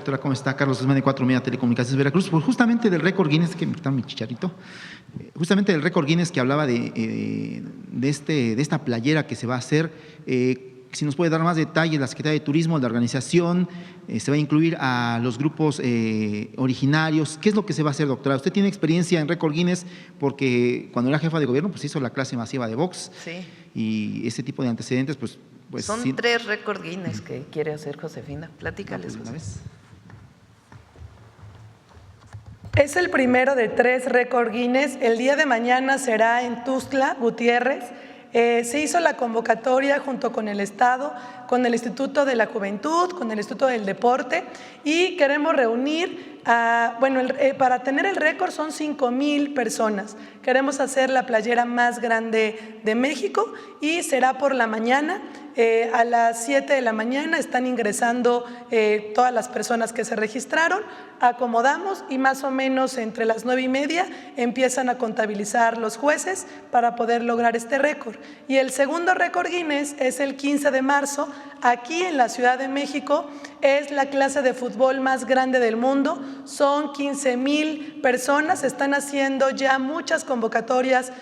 Doctora, ¿cómo está? Carlos Guzmán de 4 Media Telecomunicaciones Veracruz. Pues justamente del récord Guinness, que me está mi chicharito, justamente del récord Guinness que hablaba de esta playera que se va a hacer, si nos puede dar más detalles, la Secretaría de Turismo, la organización, se va a incluir a los grupos originarios. ¿Qué es lo que se va a hacer, doctora? Usted tiene experiencia en récord Guinness porque cuando era jefa de gobierno pues hizo la clase masiva de box. Sí. Y ese tipo de antecedentes pues son sí. 3 récord Guinness que quiere hacer Josefina. Platícales. Una vez. Es el primero de 3 récord Guinness. El día de mañana será en Tuxtla Gutiérrez. Se hizo la convocatoria junto con el Estado, con el Instituto de la Juventud, con el Instituto del Deporte, y queremos reunir, para tener el récord son 5,000 personas. Queremos hacer la playera más grande de México y será por la mañana. A las 7 de la mañana están ingresando todas las personas que se registraron, acomodamos y más o menos entre las 9:30 empiezan a contabilizar los jueces para poder lograr este récord. Y el segundo récord Guinness es el 15 de marzo, aquí en la Ciudad de México. Es la clase de fútbol más grande del mundo, son 15,000 personas, están haciendo ya muchas convocatorias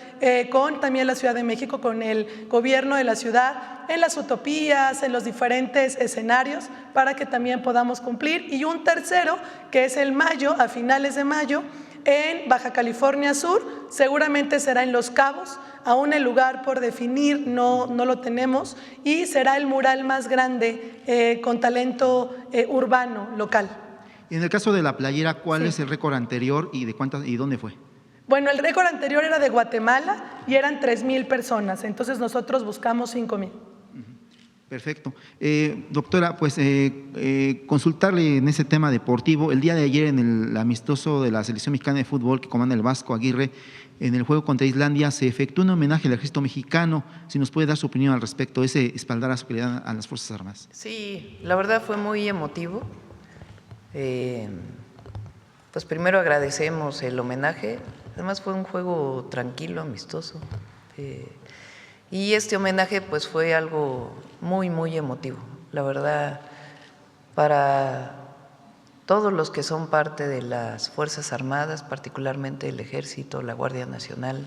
con también la Ciudad de México, con el gobierno de la ciudad, en las utopías, en los diferentes escenarios, para que también podamos cumplir. Y un tercero, que es el mayo, a finales de mayo, en Baja California Sur, seguramente será en Los Cabos, aún el lugar por definir no lo tenemos, y será el mural más grande con talento urbano local. Y en el caso de la playera, ¿cuál es el récord anterior y de cuántas y dónde fue? Bueno, el récord anterior era de Guatemala y eran 3,000 personas, entonces nosotros buscamos 5,000. Perfecto. Doctora, pues consultarle en ese tema deportivo. El día de ayer en el amistoso de la Selección Mexicana de Fútbol que comanda el Vasco Aguirre, en el juego contra Islandia, se efectuó un homenaje al ejército mexicano. Si nos puede dar su opinión al respecto, ese espaldarazo que le dan a las Fuerzas Armadas. Sí, la verdad fue muy emotivo. Pues primero agradecemos el homenaje. Además fue un juego tranquilo, amistoso. Y este homenaje pues fue algo muy, muy emotivo. La verdad, para todos los que son parte de las Fuerzas Armadas, particularmente el Ejército, la Guardia Nacional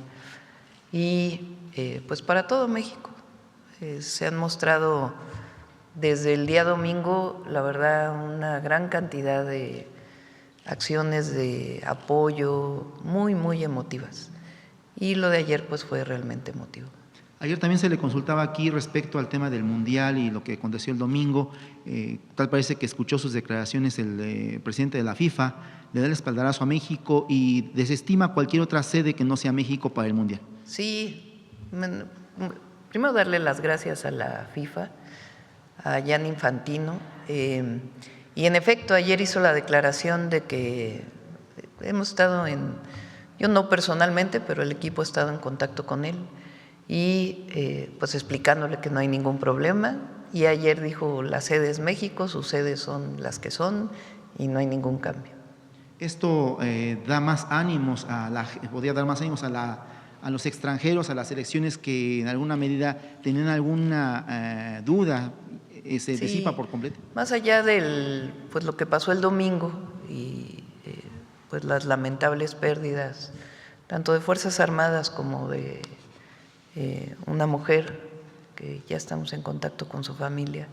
y pues para todo México. Se han mostrado desde el día domingo, la verdad, una gran cantidad de acciones de apoyo muy, muy emotivas. Y lo de ayer pues fue realmente emotivo. Ayer también se le consultaba aquí respecto al tema del Mundial y lo que aconteció el domingo. Tal parece que escuchó sus declaraciones el presidente de la FIFA, le da el espaldarazo a México y desestima cualquier otra sede que no sea México para el Mundial. Sí, primero darle las gracias a la FIFA, a Gianni Infantino. Y en efecto, ayer hizo la declaración de que hemos estado yo no personalmente, pero el equipo ha estado en contacto con él y pues explicándole que no hay ningún problema. Y ayer dijo, la sede es México, sus sedes son las que son y no hay ningún cambio. Esto da más ánimos podría dar más ánimos a los extranjeros, a las selecciones que en alguna medida tenían alguna duda, se disipa por completo. Más allá pues lo que pasó el domingo y pues las lamentables pérdidas tanto de Fuerzas Armadas como de una mujer que ya estamos en contacto con su familia,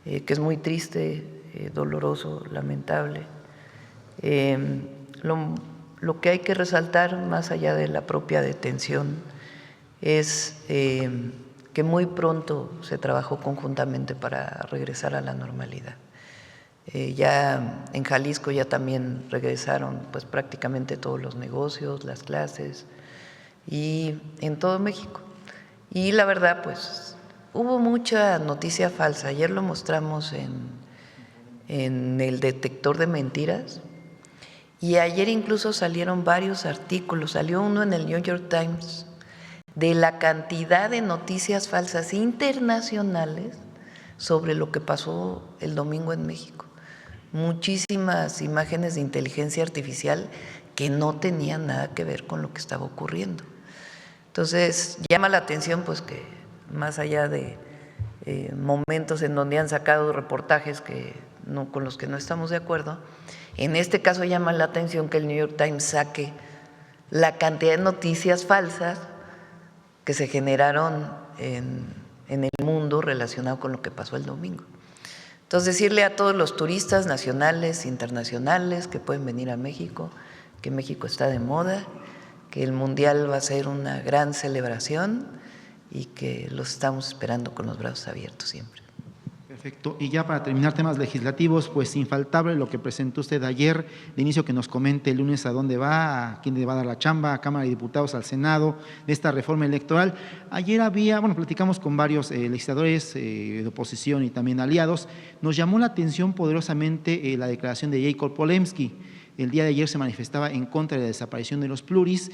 que es muy triste, doloroso, lamentable. Lo que hay que resaltar, más allá de la propia detención, es que muy pronto se trabajó conjuntamente para regresar a la normalidad. Ya en Jalisco ya también regresaron pues prácticamente todos los negocios, las clases y en todo México. Y la verdad pues hubo mucha noticia falsa. Ayer lo mostramos en el detector de mentiras y ayer incluso salieron varios artículos. Salió uno en el New York Times de la cantidad de noticias falsas internacionales sobre lo que pasó el domingo en México. Muchísimas imágenes de inteligencia artificial que no tenían nada que ver con lo que estaba ocurriendo. Entonces, llama la atención pues que más allá de momentos en donde han sacado reportajes que con los que no estamos de acuerdo. En este caso llama la atención que el New York Times saque la cantidad de noticias falsas que se generaron en el mundo relacionado con lo que pasó el domingo. Entonces, decirle a todos los turistas nacionales, internacionales que pueden venir a México, que México está de moda, que el Mundial va a ser una gran celebración y que los estamos esperando con los brazos abiertos siempre. Perfecto. Y ya para terminar temas legislativos, pues infaltable lo que presentó usted ayer, de inicio que nos comente el lunes a dónde va, a quién le va a dar la chamba, a Cámara de Diputados, al Senado, de esta reforma electoral. Ayer platicamos con varios legisladores de oposición y también aliados. Nos llamó la atención poderosamente la declaración de Jacob Polemski. El día de ayer se manifestaba en contra de la desaparición de los pluris,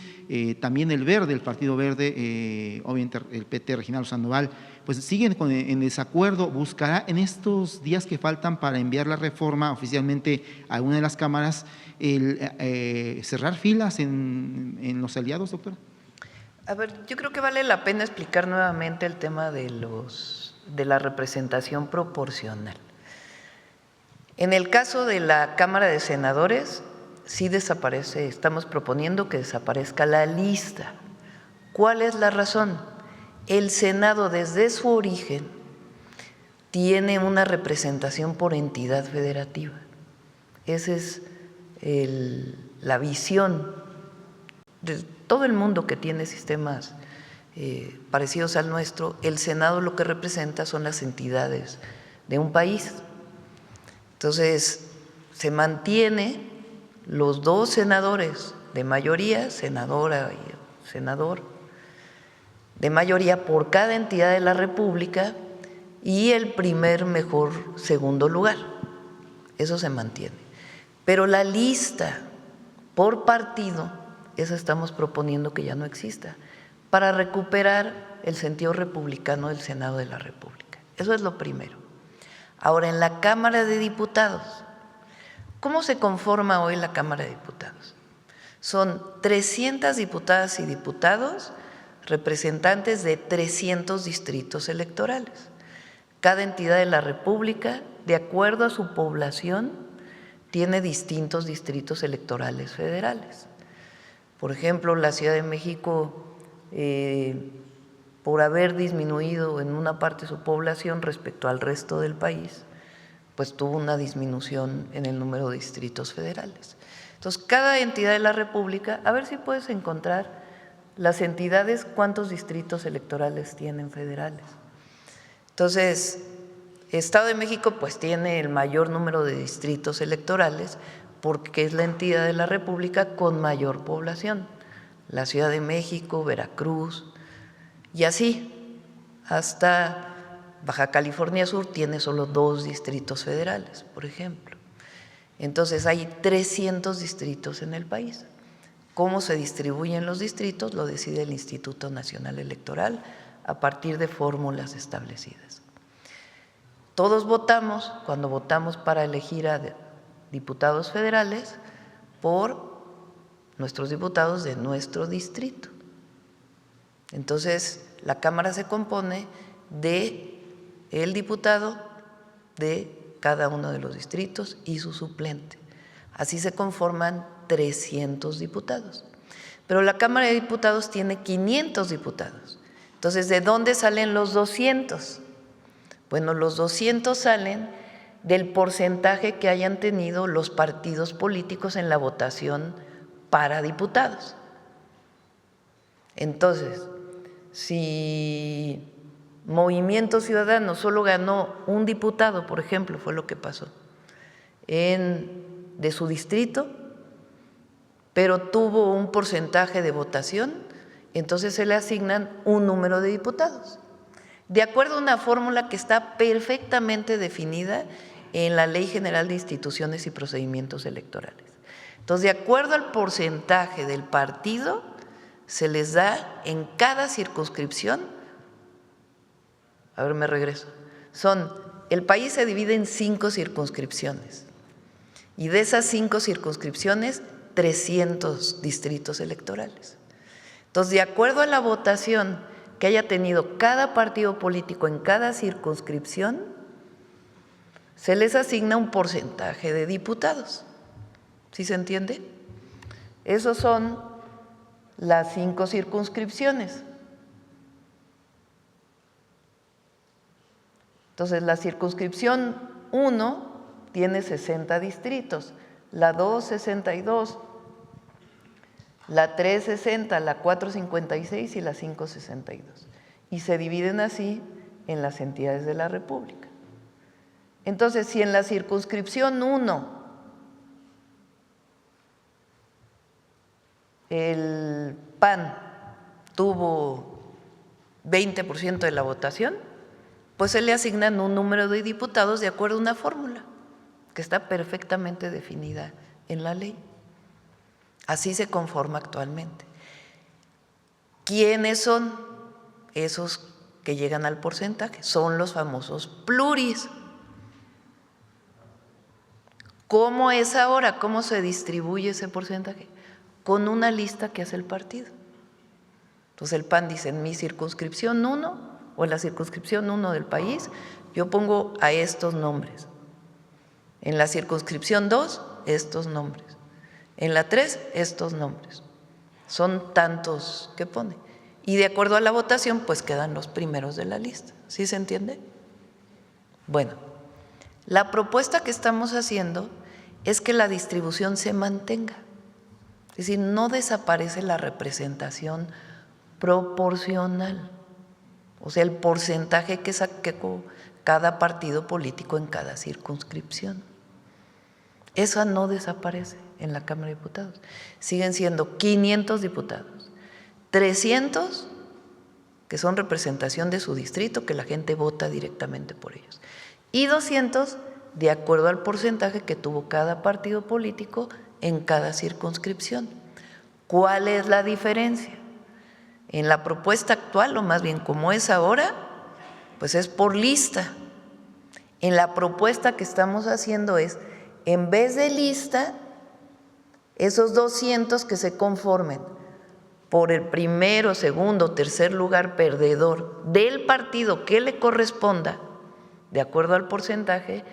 también el Verde, el Partido Verde, obviamente el PT, Reginaldo Sandoval, pues siguen en desacuerdo. ¿Buscará en estos días que faltan para enviar la reforma oficialmente a alguna de las cámaras cerrar filas en los aliados, doctora? A ver, yo creo que vale la pena explicar nuevamente el tema de la representación proporcional. En el caso de la Cámara de Senadores, sí desaparece, estamos proponiendo que desaparezca la lista. ¿Cuál es la razón? El Senado, desde su origen, tiene una representación por entidad federativa. Esa es la visión de todo el mundo que tiene sistemas parecidos al nuestro. El Senado lo que representa son las entidades de un país. Entonces, se mantiene los dos senadores de mayoría, senadora y senador, de mayoría por cada entidad de la República y el primer mejor segundo lugar. Eso se mantiene. Pero la lista por partido, esa estamos proponiendo que ya no exista, para recuperar el sentido republicano del Senado de la República. Eso es lo primero. Ahora, en la Cámara de Diputados, ¿cómo se conforma hoy la Cámara de Diputados? Son 300 diputadas y diputados, representantes de 300 distritos electorales. Cada entidad de la República, de acuerdo a su población, tiene distintos distritos electorales federales. Por ejemplo, la Ciudad de México, por haber disminuido en una parte su población respecto al resto del país, pues tuvo una disminución en el número de distritos federales. Entonces, cada entidad de la República, a ver si puedes encontrar las entidades, cuántos distritos electorales tienen federales. Entonces, Estado de México pues tiene el mayor número de distritos electorales porque es la entidad de la República con mayor población. La Ciudad de México, Veracruz, y así, hasta Baja California Sur tiene solo 2 distritos federales, por ejemplo. Entonces, hay 300 distritos en el país. ¿Cómo se distribuyen los distritos? Lo decide el Instituto Nacional Electoral a partir de fórmulas establecidas. Todos votamos, cuando votamos para elegir a diputados federales, por nuestros diputados de nuestro distrito. Entonces, la Cámara se compone de el diputado de cada uno de los distritos y su suplente. Así se conforman 300 diputados. Pero la Cámara de Diputados tiene 500 diputados. Entonces, ¿de dónde salen los 200? Bueno, los 200 salen del porcentaje que hayan tenido los partidos políticos en la votación para diputados. Entonces, si Movimiento Ciudadano solo ganó un diputado, por ejemplo, fue lo que pasó, de su distrito, pero tuvo un porcentaje de votación, entonces se le asignan un número de diputados, de acuerdo a una fórmula que está perfectamente definida en la Ley General de Instituciones y Procedimientos Electorales. Entonces, de acuerdo al porcentaje del partido, se les da en cada circunscripción, a ver, me regreso, el país se divide en 5 circunscripciones y de esas 5 circunscripciones, 300 distritos electorales. Entonces, de acuerdo a la votación que haya tenido cada partido político en cada circunscripción, se les asigna un porcentaje de diputados. ¿Sí se entiende? Esos son las 5 circunscripciones. Entonces, la circunscripción 1 tiene 60 distritos, la 2, 62, la 3, 60, la 4, 56 y la 5, 62. Y se dividen así en las entidades de la República. Entonces, si en la circunscripción 1 el PAN tuvo 20% de la votación, pues se le asignan un número de diputados de acuerdo a una fórmula que está perfectamente definida en la ley. Así se conforma actualmente. ¿Quiénes son esos que llegan al porcentaje? Son los famosos pluris. ¿Cómo es ahora? ¿Cómo se distribuye ese porcentaje? Con una lista que hace el partido. Entonces el PAN dice, en mi circunscripción 1 o en la circunscripción 1 del país, yo pongo a estos nombres. En la circunscripción 2, estos nombres. En la 3, estos nombres. Son tantos que pone. Y de acuerdo a la votación, pues quedan los primeros de la lista. ¿Sí se entiende? Bueno, la propuesta que estamos haciendo es que la distribución se mantenga. Es decir, no desaparece la representación proporcional. O sea, el porcentaje que sacó cada partido político en cada circunscripción. Esa no desaparece en la Cámara de Diputados. Siguen siendo 500 diputados, 300 que son representación de su distrito, que la gente vota directamente por ellos, y 200 de acuerdo al porcentaje que tuvo cada partido político en cada circunscripción. ¿Cuál es la diferencia? En la propuesta actual, o más bien como es ahora, pues es por lista. En la propuesta que estamos haciendo es, en vez de lista, esos 200 que se conformen por el primero, segundo, tercer lugar perdedor del partido que le corresponda, de acuerdo al porcentaje,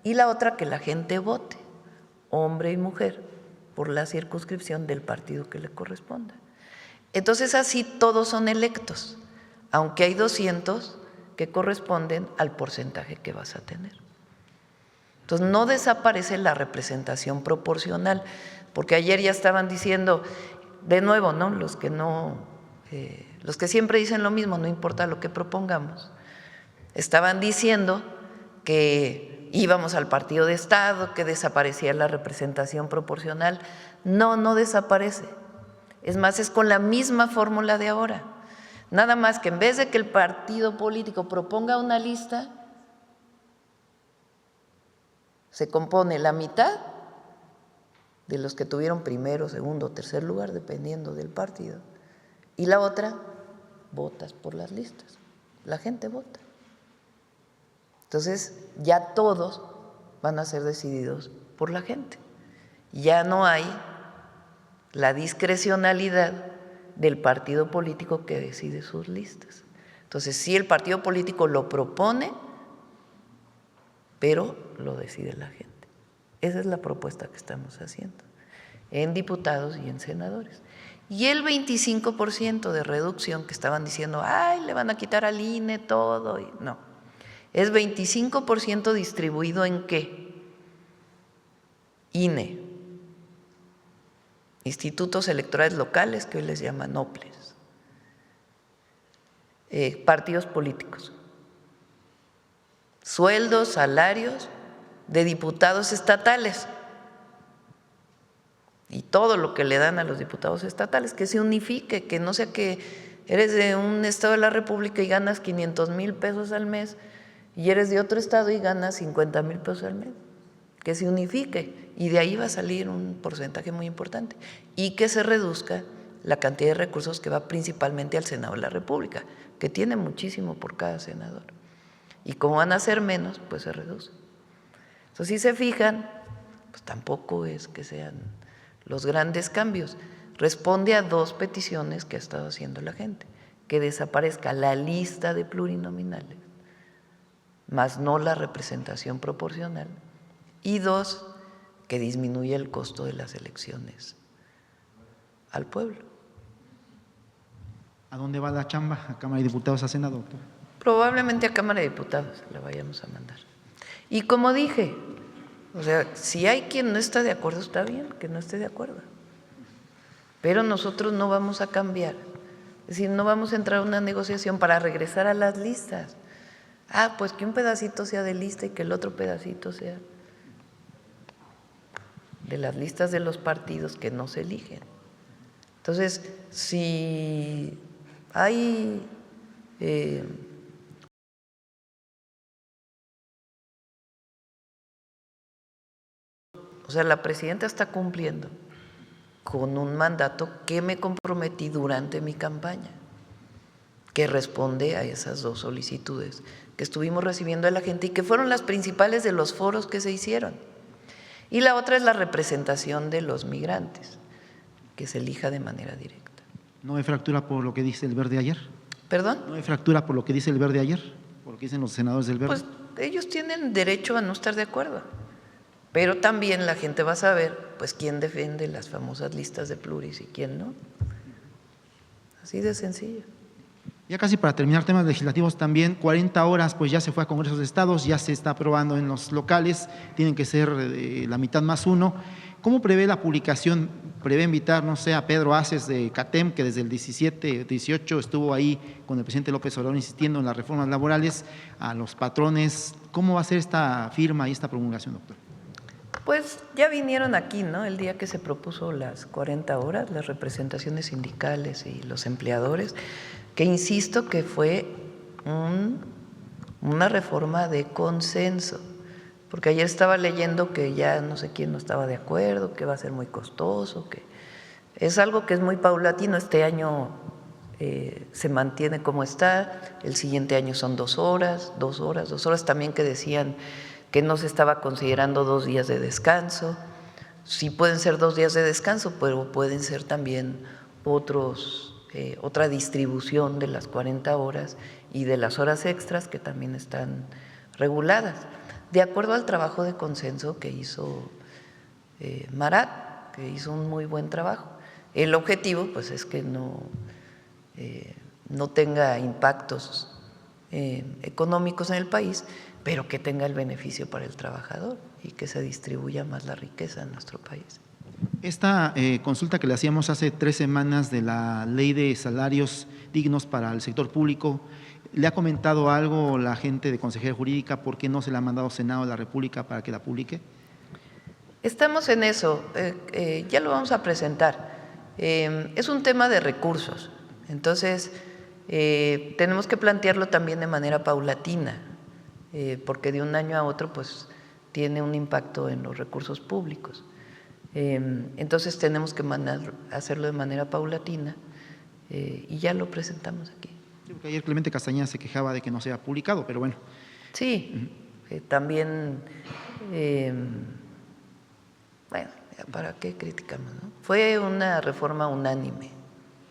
y la otra que la gente vote, hombre y mujer, por la circunscripción del partido que le corresponda. Entonces así todos son electos, aunque hay 200 que corresponden al porcentaje que vas a tener. Entonces no desaparece la representación proporcional, porque ayer ya estaban diciendo, de nuevo, ¿no? Los que siempre dicen lo mismo, no importa lo que propongamos, estaban diciendo que íbamos al partido de Estado, que desaparecía la representación proporcional. No, no desaparece. Es más, es con la misma fórmula de ahora. Nada más que en vez de que el partido político proponga una lista, se compone la mitad de los que tuvieron primero, segundo, tercer lugar, dependiendo del partido, y la otra, votas por las listas. La gente vota. Entonces, ya todos van a ser decididos por la gente. Ya no hay la discrecionalidad del partido político que decide sus listas. Entonces, sí, el partido político lo propone, pero lo decide la gente. Esa es la propuesta que estamos haciendo en diputados y en senadores. Y el 25% de reducción que estaban diciendo, ay, le van a quitar al INE todo, y no. Es 25% distribuido en ¿qué? INE, institutos electorales locales, que hoy les llaman OPLES, partidos políticos, sueldos, salarios de diputados estatales y todo lo que le dan a los diputados estatales, que se unifique, que no sea que eres de un estado de la República y ganas 500,000 pesos al mes y eres de otro estado y ganas 50,000 pesos al mes, que se unifique y de ahí va a salir un porcentaje muy importante y que se reduzca la cantidad de recursos que va principalmente al Senado de la República, que tiene muchísimo por cada senador. Y como van a ser menos, pues se reduce. Entonces, si se fijan, pues tampoco es que sean los grandes cambios. Responde a 2 peticiones que ha estado haciendo la gente: que desaparezca la lista de plurinominales más no la representación proporcional. Y dos, que disminuye el costo de las elecciones al pueblo. ¿A dónde va la chamba? ¿A Cámara de Diputados, a Senado, doctor? Probablemente a Cámara de Diputados la vayamos a mandar. Y como dije, o sea, si hay quien no está de acuerdo, está bien que no esté de acuerdo. Pero nosotros no vamos a cambiar. Es decir, no vamos a entrar a una negociación para regresar a las listas. Pues que un pedacito sea de lista y que el otro pedacito sea de las listas de los partidos que no se eligen. Entonces, si hay o sea, la presidenta está cumpliendo con un mandato que me comprometí durante mi campaña, que responde a esas dos solicitudes que estuvimos recibiendo de la gente y que fueron las principales de los foros que se hicieron. Y la otra es la representación de los migrantes, que se elija de manera directa. ¿No hay fractura por lo que dice el Verde ayer? ¿Perdón? ¿No hay fractura por lo que dice el Verde ayer? ¿Por lo que dicen los senadores del Verde? Pues ellos tienen derecho a no estar de acuerdo, pero también la gente va a saber pues quién defiende las famosas listas de pluris y quién no. Así de sencillo. Ya casi para terminar temas legislativos también, 40 horas pues ya se fue a Congresos de Estados, ya se está aprobando en los locales, tienen que ser la mitad más uno. ¿Cómo prevé la publicación? ¿Prevé invitar, no sé, a Pedro Aces de CATEM, que desde el 17-18 estuvo ahí con el presidente López Obrador insistiendo en las reformas laborales, a los patrones? ¿Cómo va a ser esta firma y esta promulgación, doctor? Pues ya vinieron aquí, ¿no? El día que se propuso las 40 horas, las representaciones sindicales y los empleadores, que insisto que fue una reforma de consenso, porque ayer estaba leyendo que ya no sé quién no estaba de acuerdo, que va a ser muy costoso, que es algo que es muy paulatino. Este año se mantiene como está, el siguiente año son 2 horas, 2 horas, 2 horas también que decían que no se estaba considerando 2 días de descanso. Sí pueden ser 2 días de descanso, pero pueden ser también otra distribución de las 40 horas y de las horas extras que también están reguladas, de acuerdo al trabajo de consenso que hizo Marat, que hizo un muy buen trabajo. El objetivo pues es que no tenga impactos económicos en el país, pero que tenga el beneficio para el trabajador y que se distribuya más la riqueza en nuestro país. Esta consulta que le hacíamos hace 3 semanas de la ley de salarios dignos para el sector público, ¿le ha comentado algo la gente de Consejería Jurídica? ¿Por qué no se la ha mandado al Senado de la República para que la publique? Estamos en eso, ya lo vamos a presentar. Es un tema de recursos, entonces tenemos que plantearlo también de manera paulatina, porque de un año a otro pues tiene un impacto en los recursos públicos. Entonces tenemos que hacerlo de manera paulatina y ya lo presentamos aquí. Sí, porque ayer Clemente Castañeda se quejaba de que no se ha publicado, pero bueno. Sí, también, bueno, ¿para qué criticamos, no? Fue una reforma unánime.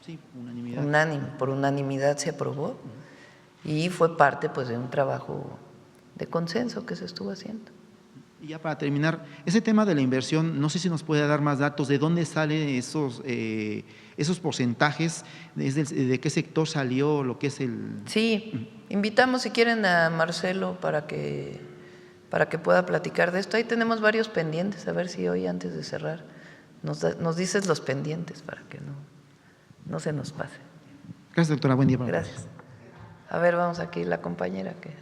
Sí, unanimidad. Unánime, por unanimidad se aprobó y fue parte pues de un trabajo de consenso que se estuvo haciendo. Y ya para terminar, ese tema de la inversión, no sé si nos puede dar más datos, ¿de dónde salen esos porcentajes? ¿De qué sector salió lo que es el...? Sí, invitamos si quieren a Marcelo para que pueda platicar de esto. Ahí tenemos varios pendientes, a ver si hoy antes de cerrar nos dices los pendientes para que no se nos pase. Gracias, doctora, buen día. Gracias. A ver, vamos aquí, la compañera que…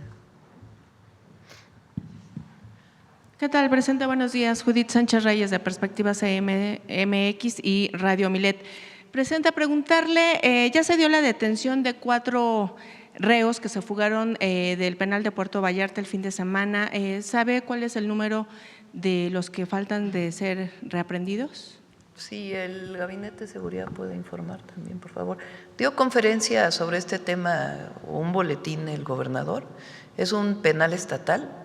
¿Qué tal, presidente? Buenos días. Judith Sánchez Reyes, de Perspectivas MX y Radio Milet. Presidenta, preguntarle, ya se dio la detención de 4 reos que se fugaron del penal de Puerto Vallarta el fin de semana. ¿Sabe cuál es el número de los que faltan de ser reaprendidos? Sí, el Gabinete de Seguridad puede informar también, por favor. Dio conferencia sobre este tema, un boletín el gobernador. Es un penal estatal,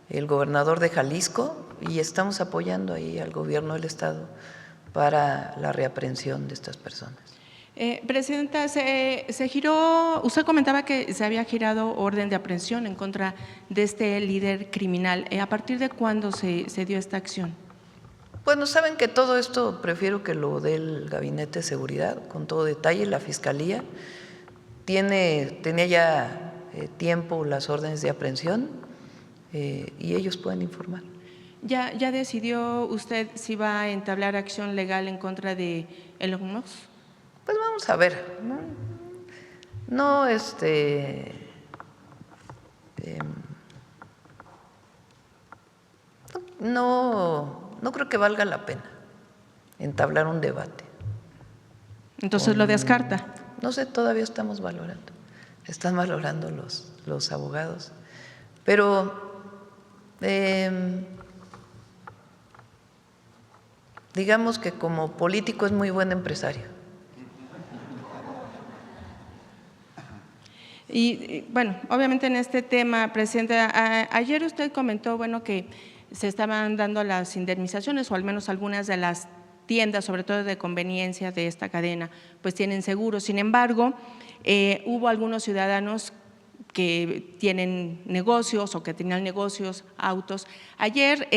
el gobernador de Jalisco, y estamos apoyando ahí al gobierno del estado para la reaprehensión de estas personas. Presidenta, se giró, usted comentaba que se había girado orden de aprehensión en contra de este líder criminal. ¿A partir de cuándo se dio esta acción? Bueno, saben que todo esto prefiero que lo dé el Gabinete de Seguridad con todo detalle. La Fiscalía tenía ya tiempo las órdenes de aprehensión y ellos pueden informar. ¿Ya decidió usted si va a entablar acción legal en contra de Elon Musk? Pues vamos a ver. No creo que valga la pena entablar un debate. Entonces lo descarta. No sé, todavía estamos valorando. Están valorando los abogados. Pero digamos que como político es muy buen empresario. Y bueno, obviamente en este tema, Presidenta, ayer usted comentó, bueno, que se estaban dando las indemnizaciones o al menos algunas de las tiendas, sobre todo de conveniencia de esta cadena, pues tienen seguro. Sin embargo, hubo algunos ciudadanos que tienen negocios o que tenían negocios, autos. Ayer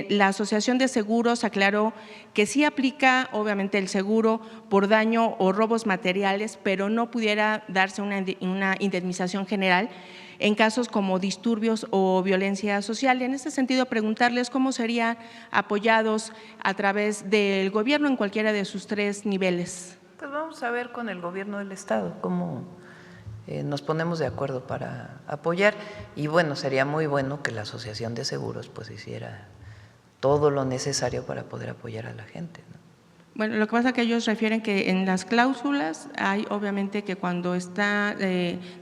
la Asociación de Seguros aclaró que sí aplica obviamente el seguro por daño o robos materiales, pero no pudiera darse una indemnización general en casos como disturbios o violencia social. En ese sentido, preguntarles cómo serían apoyados a través del gobierno en cualquiera de sus tres niveles. Pues vamos a ver con el gobierno del estado cómo nos ponemos de acuerdo para apoyar y bueno, sería muy bueno que la Asociación de Seguros pues hiciera todo lo necesario para poder apoyar a la gente, ¿no? Bueno, lo que pasa es que ellos refieren que en las cláusulas hay obviamente que cuando está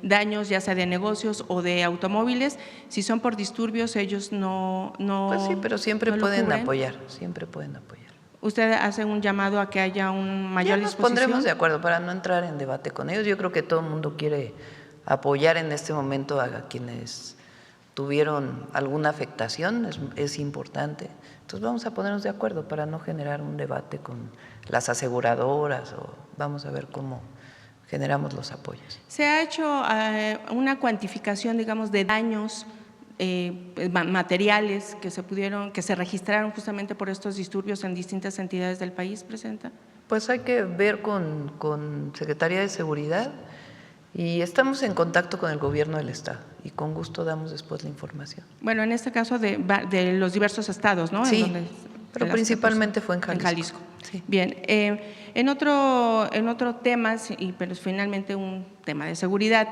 daños ya sea de negocios o de automóviles, si son por disturbios ellos no Pues sí, pero siempre no lo pueden cubren. apoyar, siempre pueden apoyar. ¿Usted hace un llamado a que haya un mayor Ya nos disposición? pondremos de acuerdo para no entrar en debate con ellos. Yo creo que todo el mundo quiere apoyar en este momento a quienes tuvieron alguna afectación, es importante. Entonces vamos a ponernos de acuerdo para no generar un debate con las aseguradoras o vamos a ver cómo generamos los apoyos. ¿Se ha hecho una cuantificación, digamos, de daños materiales que se registraron justamente por estos disturbios en distintas entidades del país, Presidenta? Pues hay que ver con Secretaría de Seguridad y estamos en contacto con el gobierno del estado y con gusto damos después la información. Bueno, en este caso de los diversos estados, ¿no? Sí, en donde pero principalmente fue en Jalisco. Sí. Bien, en otro tema, pero finalmente un tema de seguridad,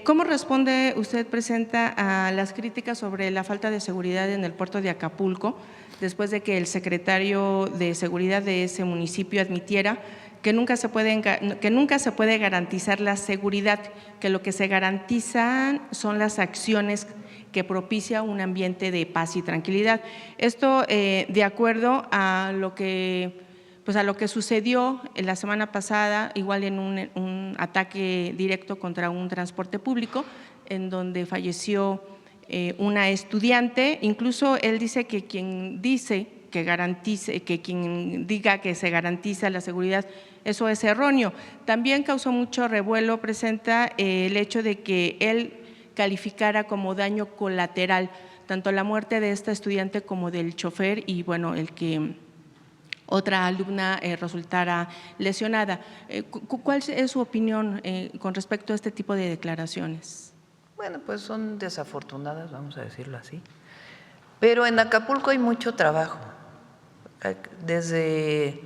¿cómo responde usted, Presidenta, a las críticas sobre la falta de seguridad en el puerto de Acapulco, después de que el secretario de Seguridad de ese municipio admitiera que nunca se puede garantizar la seguridad, que lo que se garantizan son las acciones que propicia un ambiente de paz y tranquilidad? Esto de acuerdo a lo que sucedió en la semana pasada, igual en un ataque directo contra un transporte público, en donde falleció una estudiante. Incluso él dice que quien diga que se garantiza la seguridad, eso es erróneo. También causó mucho revuelo, Presidenta, el hecho de que él calificara como daño colateral tanto la muerte de esta estudiante como del chofer y bueno, el que otra alumna resultara lesionada. ¿Cuál es su opinión con respecto a este tipo de declaraciones? Bueno, pues son desafortunadas, vamos a decirlo así. Pero en Acapulco hay mucho trabajo. Desde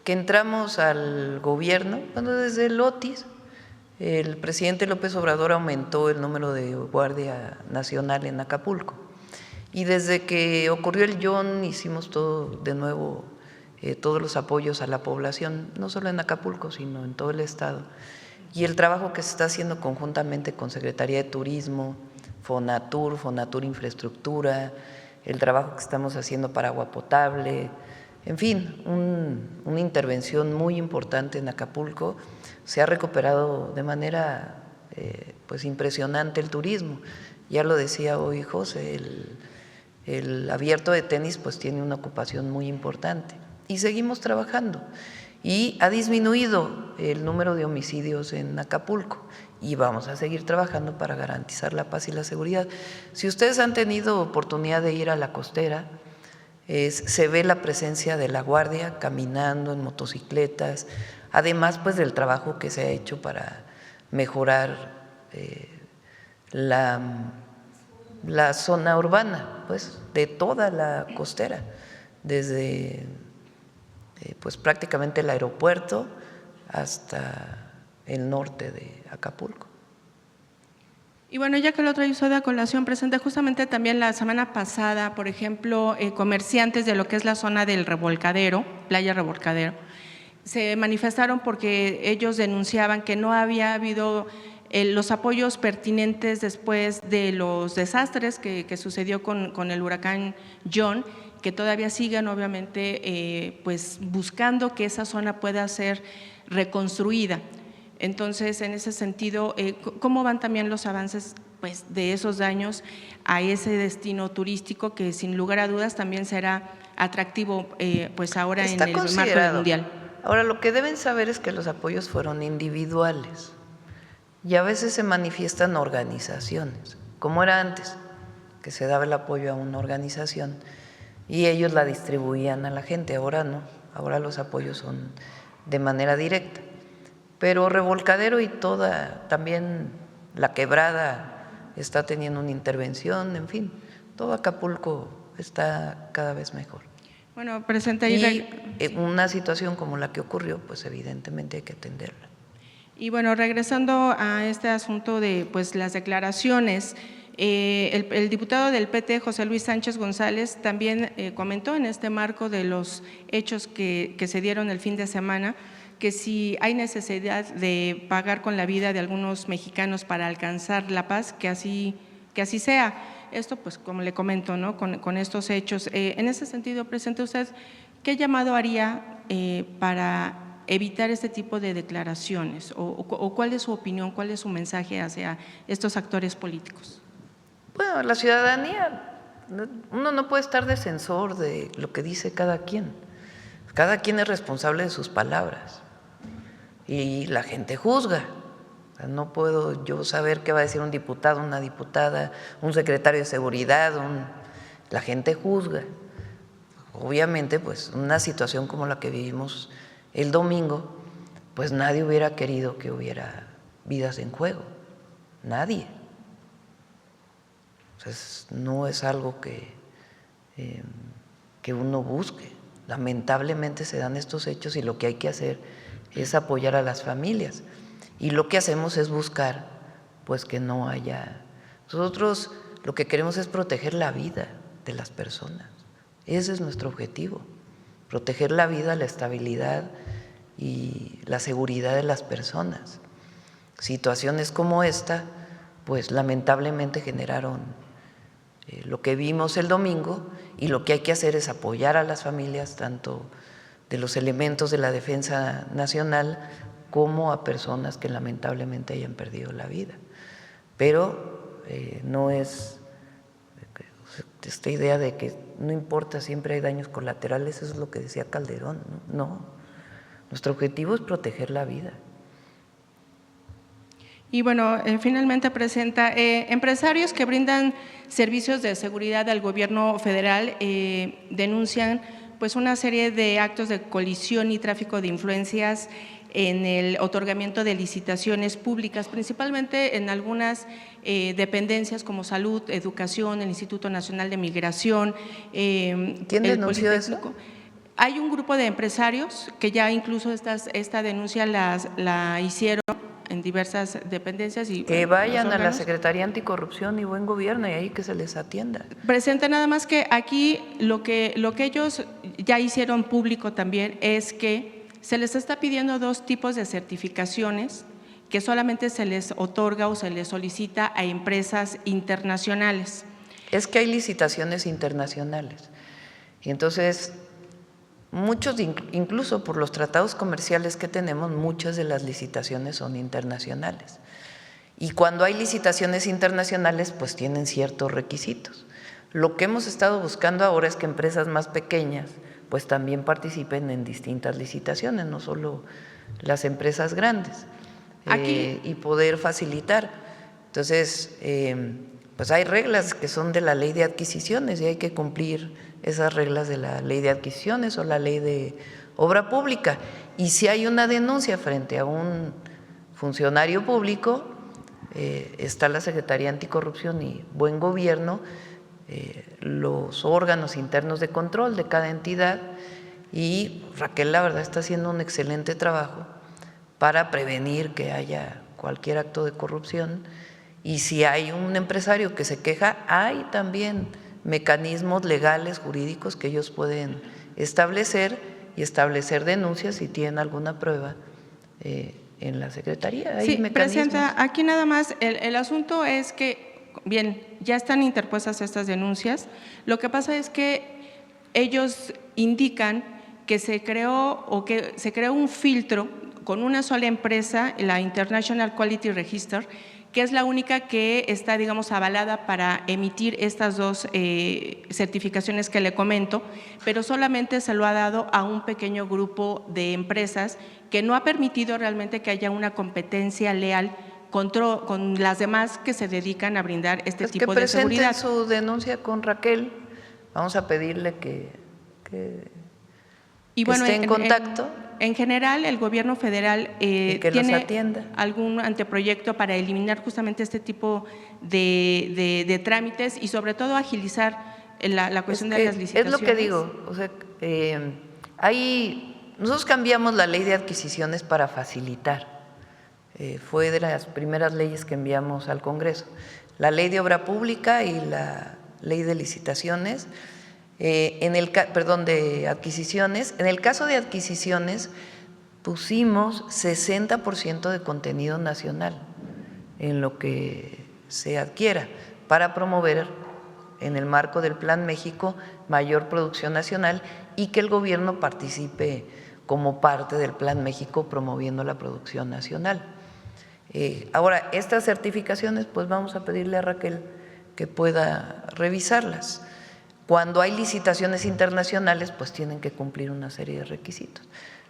que entramos al gobierno, desde el Otis, el presidente López Obrador aumentó el número de Guardia Nacional en Acapulco. Y desde que ocurrió el Yon hicimos todo de nuevo, todos los apoyos a la población, no solo en Acapulco, sino en todo el estado. Y el trabajo que se está haciendo conjuntamente con Secretaría de Turismo, Fonatur Infraestructura, el trabajo que estamos haciendo para agua potable, en fin, una intervención muy importante en Acapulco. Se ha recuperado de manera pues impresionante el turismo. Ya lo decía hoy José, el abierto de tenis pues tiene una ocupación muy importante y seguimos trabajando. y ha disminuido el número de homicidios en Acapulco y vamos a seguir trabajando para garantizar la paz y la seguridad. Si ustedes han tenido oportunidad de ir a la costera, se ve la presencia de la Guardia caminando en motocicletas, además pues del trabajo que se ha hecho para mejorar la zona urbana pues de toda la costera, desde pues prácticamente el aeropuerto hasta el norte de Acapulco. Y bueno, ya que lo trae usted a colación, presente justamente también la semana pasada, por ejemplo, comerciantes de lo que es la zona del Revolcadero, Playa Revolcadero, se manifestaron porque ellos denunciaban que no había habido los apoyos pertinentes después de los desastres que sucedió con el huracán John, que todavía siguen obviamente pues buscando que esa zona pueda ser reconstruida. Entonces, en ese sentido, ¿cómo van también los avances pues, de esos daños a ese destino turístico que sin lugar a dudas también será atractivo pues ahora en el marco del Mundial? Ahora, lo que deben saber es que los apoyos fueron individuales y a veces se manifiestan organizaciones, como era antes, que se daba el apoyo a una organización y ellos la distribuían a la gente. Ahora no, ahora los apoyos son de manera directa. Pero Revolcadero y toda, también la Quebrada está teniendo una intervención, en fin, todo Acapulco está cada vez mejor. Bueno, presente y una situación como la que ocurrió, pues evidentemente hay que atenderla. Y bueno, regresando a este asunto de pues las declaraciones, el diputado del PT, José Luis Sánchez González, también comentó en este marco de los hechos que se dieron el fin de semana, que si hay necesidad de pagar con la vida de algunos mexicanos para alcanzar la paz, que así sea. Esto, pues, como le comento, ¿no? Con estos hechos. En ese sentido, presente usted, ¿qué llamado haría para evitar este tipo de declaraciones? ¿O cuál es su opinión, cuál es su mensaje hacia estos actores políticos? Bueno, la ciudadanía, uno no puede estar de censor de lo que dice cada quien. Cada quien es responsable de sus palabras y la gente juzga. O sea, no puedo yo saber qué va a decir un diputado, una diputada, un secretario de seguridad, la gente juzga. Obviamente, pues una situación como la que vivimos el domingo, pues nadie hubiera querido que hubiera vidas en juego, nadie. Entonces, no es algo que uno busque. Lamentablemente se dan estos hechos y lo que hay que hacer es apoyar a las familias. Y lo que hacemos es buscar pues que no haya… Nosotros lo que queremos es proteger la vida de las personas. Ese es nuestro objetivo, proteger la vida, la estabilidad y la seguridad de las personas. Situaciones como esta, pues lamentablemente generaron lo que vimos el domingo, y lo que hay que hacer es apoyar a las familias, tanto de los elementos de la Defensa Nacional como a personas que lamentablemente hayan perdido la vida. Pero no es esta idea de que no importa, siempre hay daños colaterales, eso es lo que decía Calderón, no. Nuestro objetivo es proteger la vida. Y bueno, finalmente presenta empresarios que brindan servicios de seguridad al gobierno federal denuncian pues una serie de actos de colisión y tráfico de influencias en el otorgamiento de licitaciones públicas, principalmente en algunas dependencias como salud, educación, el Instituto Nacional de Migración. ¿Quién denunció eso? Hay un grupo de empresarios que ya incluso esta denuncia la hicieron en diversas dependencias. Y que vayan a la Secretaría Anticorrupción y Buen Gobierno y ahí que se les atienda. Presente, nada más que aquí lo que ellos ya hicieron público también es que se les está pidiendo dos tipos de certificaciones que solamente se les otorga o se les solicita a empresas internacionales. Es que hay licitaciones internacionales y entonces muchos, incluso por los tratados comerciales que tenemos, muchas de las licitaciones son internacionales. Y cuando hay licitaciones internacionales, pues tienen ciertos requisitos. Lo que hemos estado buscando ahora es que empresas más pequeñas pues también participen en distintas licitaciones, no solo las empresas grandes, y poder facilitar. Entonces, pues hay reglas que son de la ley de adquisiciones y hay que cumplir esas reglas de la ley de adquisiciones o la ley de obra pública. Y si hay una denuncia frente a un funcionario público, está la Secretaría Anticorrupción y Buen Gobierno, los órganos internos de control de cada entidad, y Raquel la verdad está haciendo un excelente trabajo para prevenir que haya cualquier acto de corrupción. Y si hay un empresario que se queja, hay también mecanismos legales, jurídicos que ellos pueden establecer y establecer denuncias si tienen alguna prueba en la Secretaría. Sí, Presidenta, aquí nada más el asunto es que, bien, ya están interpuestas estas denuncias. Lo que pasa es que ellos indican que se creó un filtro con una sola empresa, la International Quality Register, que es la única que está, digamos, avalada para emitir estas dos certificaciones que le comento, pero solamente se lo ha dado a un pequeño grupo de empresas que no ha permitido realmente que haya una competencia leal con las demás que se dedican a brindar este tipo de seguridad. Que presenten su denuncia con Raquel, vamos a pedirle que esté en contacto. En general, el gobierno federal tiene algún anteproyecto para eliminar justamente este tipo de trámites y sobre todo agilizar la cuestión de las licitaciones. Es lo que digo, o sea, nosotros cambiamos la ley de adquisiciones para facilitar. Fue de las primeras leyes que enviamos al Congreso. La ley de obra pública y la ley de licitaciones, de adquisiciones. En el caso de adquisiciones pusimos 60% de contenido nacional en lo que se adquiera para promover en el marco del Plan México mayor producción nacional y que el gobierno participe como parte del Plan México promoviendo la producción nacional. Ahora, estas certificaciones, pues vamos a pedirle a Raquel que pueda revisarlas. Cuando hay licitaciones internacionales, pues tienen que cumplir una serie de requisitos.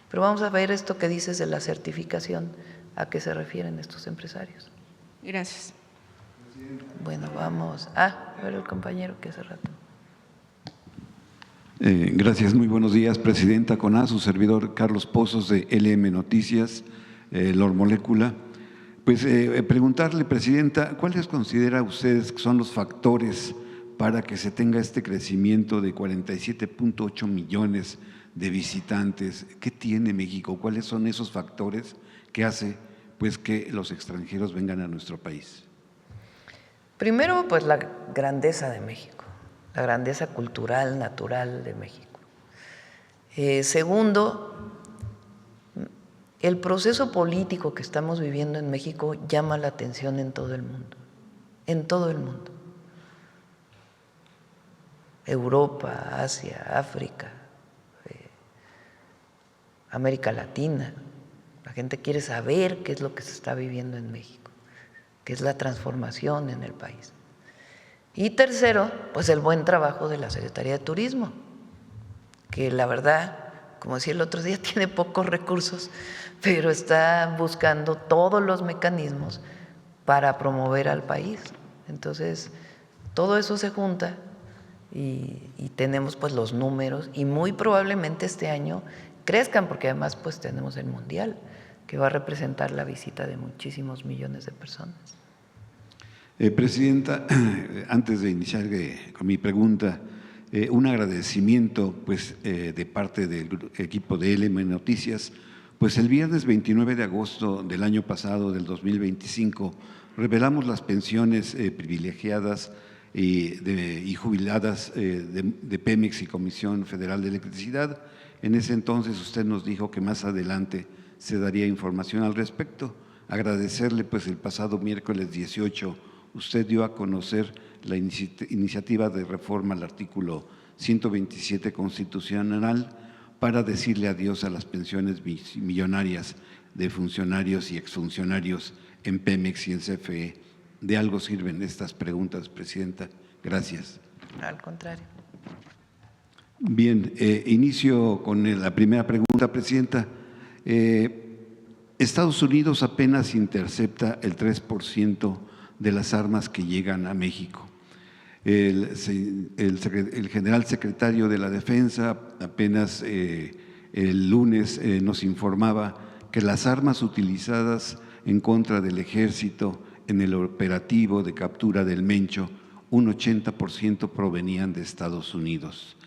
Pero vamos a ver esto que dices de la certificación, a qué se refieren estos empresarios. Gracias. Bueno, vamos a ver el compañero que hace rato. Gracias, muy buenos días, Presidenta. Con su servidor Carlos Pozos de LM Noticias, Lor Molécula. Pues preguntarle, Presidenta, ¿cuáles considera ustedes que son los factores para que se tenga este crecimiento de 47.8 millones de visitantes? ¿Qué tiene México? ¿Cuáles son esos factores que hace pues que los extranjeros vengan a nuestro país? Primero, pues la grandeza de México, la grandeza cultural, natural de México. Segundo, el proceso político que estamos viviendo en México llama la atención en todo el mundo, en todo el mundo. Europa, Asia, África, América Latina. La gente quiere saber qué es lo que se está viviendo en México, qué es la transformación en el país. Y tercero, pues el buen trabajo de la Secretaría de Turismo, que la verdad, como decía el otro día, tiene pocos recursos, pero está buscando todos los mecanismos para promover al país. Entonces, todo eso se junta y tenemos pues los números y muy probablemente este año crezcan porque además pues tenemos el Mundial que va a representar la visita de muchísimos millones de personas. Presidenta, antes de iniciar con mi pregunta, un agradecimiento pues, de parte del equipo de LM Noticias. Pues el viernes 29 de agosto del año pasado, del 2025, revelamos las pensiones privilegiadas y jubiladas de Pemex y Comisión Federal de Electricidad. En ese entonces usted nos dijo que más adelante se daría información al respecto. Agradecerle, pues el pasado miércoles 18 usted dio a conocer la iniciativa de reforma al artículo 127 constitucional para decirle adiós a las pensiones millonarias de funcionarios y exfuncionarios en Pemex y en CFE. ¿De algo sirven estas preguntas, Presidenta? Gracias. Al contrario. Bien, inicio con la primera pregunta, Presidenta. Estados Unidos apenas intercepta el 3% de las armas que llegan a México. El general secretario de la Defensa apenas el lunes nos informaba que las armas utilizadas en contra del ejército en el operativo de captura del Mencho, un 80% provenían de Estados Unidos.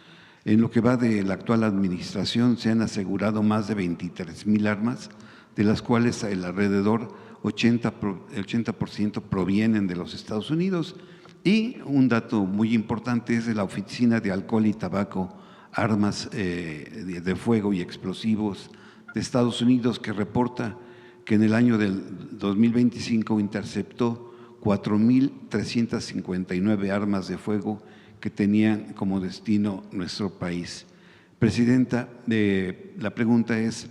En lo que va de la actual administración se han asegurado más de 23,000 armas, de las cuales el alrededor 80% provienen de los Estados Unidos. Y un dato muy importante es de la Oficina de Alcohol y Tabaco, Armas de Fuego y Explosivos de Estados Unidos, que reporta que en el año del 2025 interceptó 4,359 armas de fuego que tenían como destino nuestro país. Presidenta, la pregunta es,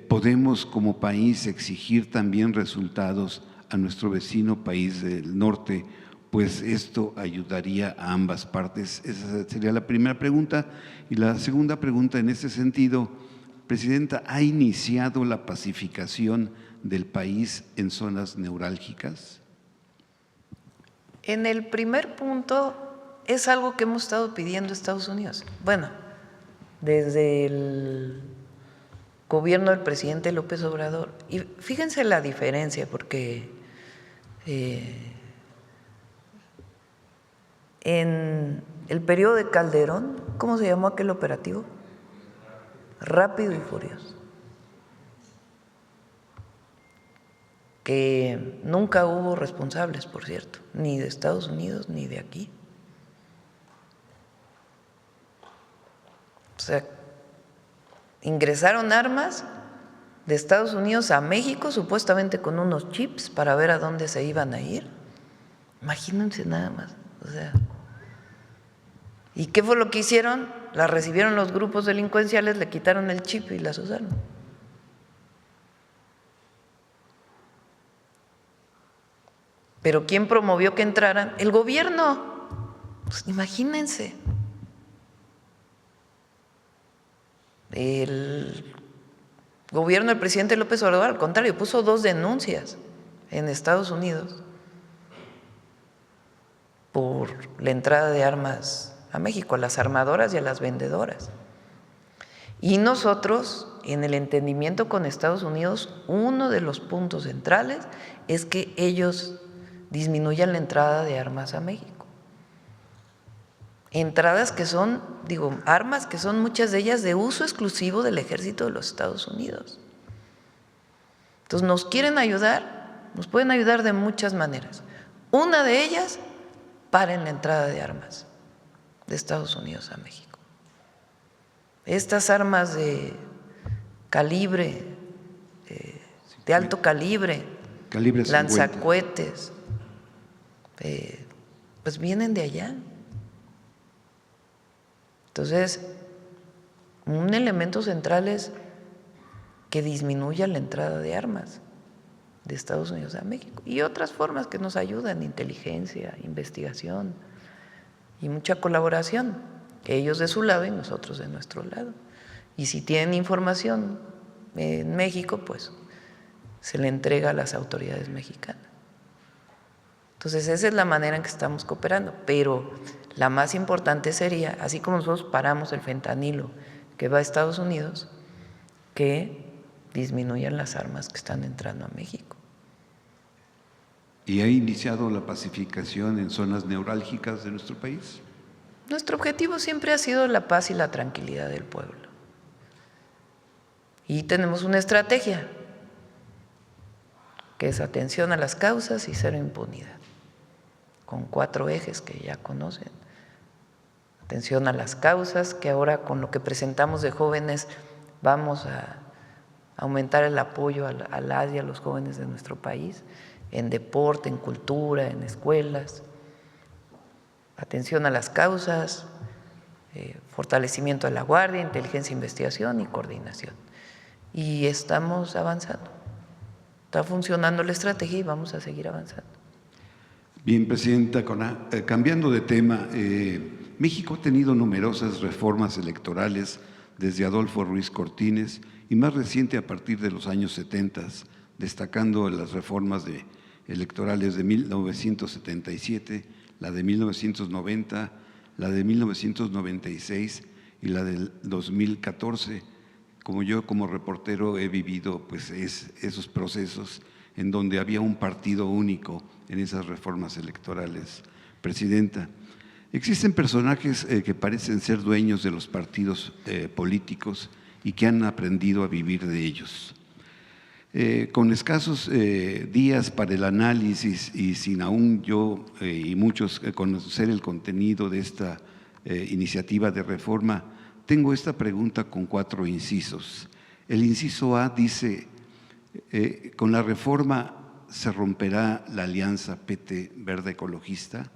¿podemos como país exigir también resultados a nuestro vecino país del norte? Pues esto ayudaría a ambas partes. Esa sería la primera pregunta. Y la segunda pregunta en ese sentido, Presidenta, ¿ha iniciado la pacificación del país en zonas neurálgicas? En el primer punto es algo que hemos estado pidiendo a Estados Unidos. Bueno, desde el gobierno del presidente López Obrador. Y fíjense la diferencia, porque en el periodo de Calderón, ¿cómo se llamó aquel operativo? Rápido y Furioso. Que nunca hubo responsables, por cierto, ni de Estados Unidos ni de aquí. O sea, ingresaron armas de Estados Unidos a México, supuestamente con unos chips para ver a dónde se iban a ir. Imagínense nada más. O sea, ¿y qué fue lo que hicieron? Las recibieron los grupos delincuenciales, le quitaron el chip y las usaron. ¿Pero quién promovió que entraran? El gobierno. Pues imagínense. El gobierno del presidente López Obrador, al contrario, puso 2 denuncias en Estados Unidos por la entrada de armas a México, a las armadoras y a las vendedoras. Y nosotros, en el entendimiento con Estados Unidos, uno de los puntos centrales es que ellos disminuyan la entrada de armas a México. Entradas que son, armas que son muchas de ellas de uso exclusivo del ejército de los Estados Unidos. Entonces, ¿nos quieren ayudar? Nos pueden ayudar de muchas maneras. Una de ellas, paren la entrada de armas de Estados Unidos a México. Estas armas de calibre, de alto calibre, lanzacohetes, pues vienen de allá. Entonces, un elemento central es que disminuya la entrada de armas de Estados Unidos a México y otras formas que nos ayudan, inteligencia, investigación y mucha colaboración, ellos de su lado y nosotros de nuestro lado. Y si tienen información en México, pues se le entrega a las autoridades mexicanas. Entonces, esa es la manera en que estamos cooperando, pero la más importante sería, así como nosotros paramos el fentanilo que va a Estados Unidos, que disminuyan las armas que están entrando a México. ¿Y ha iniciado la pacificación en zonas neurálgicas de nuestro país? Nuestro objetivo siempre ha sido la paz y la tranquilidad del pueblo. Y tenemos una estrategia, que es atención a las causas y cero impunidad, con 4 ejes que ya conocen. Atención a las causas, que ahora con lo que presentamos de jóvenes vamos a aumentar el apoyo a las y a los jóvenes de nuestro país, en deporte, en cultura, en escuelas. Atención a las causas, fortalecimiento de la guardia, inteligencia, investigación y coordinación. Y estamos avanzando. Está funcionando la estrategia y vamos a seguir avanzando. Bien, Presidenta, cambiando de tema, México ha tenido numerosas reformas electorales desde Adolfo Ruiz Cortines y más reciente a partir de los años 70, destacando las reformas electorales de 1977, la de 1990, la de 1996 y la del 2014. Como yo como reportero he vivido pues esos procesos en donde había un partido único en esas reformas electorales. Presidenta, existen personajes que parecen ser dueños de los partidos políticos y que han aprendido a vivir de ellos. Con escasos días para el análisis y sin aún yo y muchos conocer el contenido de esta iniciativa de reforma, tengo esta pregunta con 4 incisos. El inciso A dice, con la reforma se romperá la alianza PT Verde Ecologista.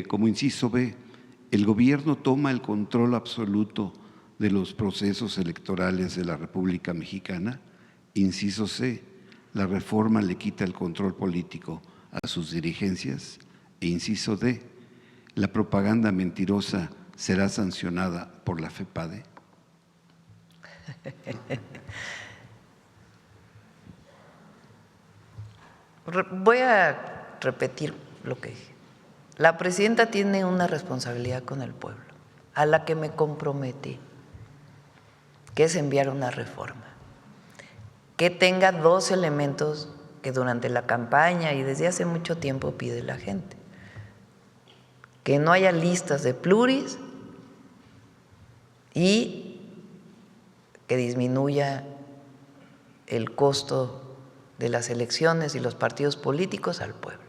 Como inciso B, el gobierno toma el control absoluto de los procesos electorales de la República Mexicana. Inciso C, la reforma le quita el control político a sus dirigencias. E inciso D, la propaganda mentirosa será sancionada por la FEPADE. Voy a repetir lo que dije. La presidenta tiene una responsabilidad con el pueblo, a la que me comprometí, que es enviar una reforma que tenga 2 elementos que durante la campaña y desde hace mucho tiempo pide la gente: que no haya listas de pluris y que disminuya el costo de las elecciones y los partidos políticos al pueblo.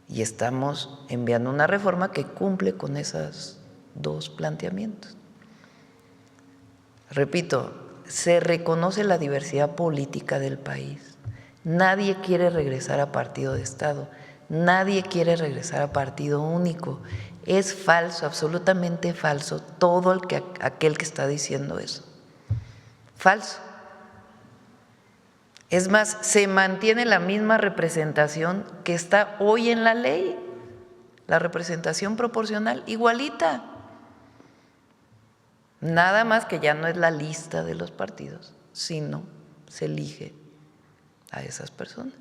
Y estamos enviando una reforma que cumple con esos 2 planteamientos. Repito, se reconoce la diversidad política del país. Nadie quiere regresar a partido de Estado, nadie quiere regresar a partido único. Es falso, absolutamente falso, todo aquel que está diciendo eso. Falso. Es más, se mantiene la misma representación que está hoy en la ley, la representación proporcional, igualita. Nada más que ya no es la lista de los partidos, sino se elige a esas personas.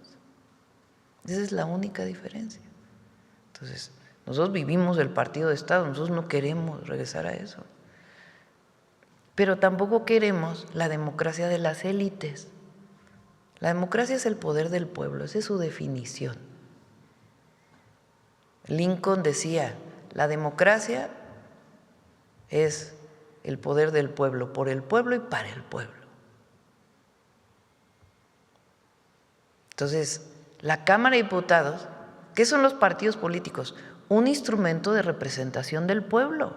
Esa es la única diferencia. Entonces, nosotros vivimos el partido de Estado, nosotros no queremos regresar a eso. Pero tampoco queremos la democracia de las élites. La democracia es el poder del pueblo, esa es su definición. Lincoln decía, la democracia es el poder del pueblo, por el pueblo y para el pueblo. Entonces, la Cámara de Diputados, ¿qué son los partidos políticos? Un instrumento de representación del pueblo.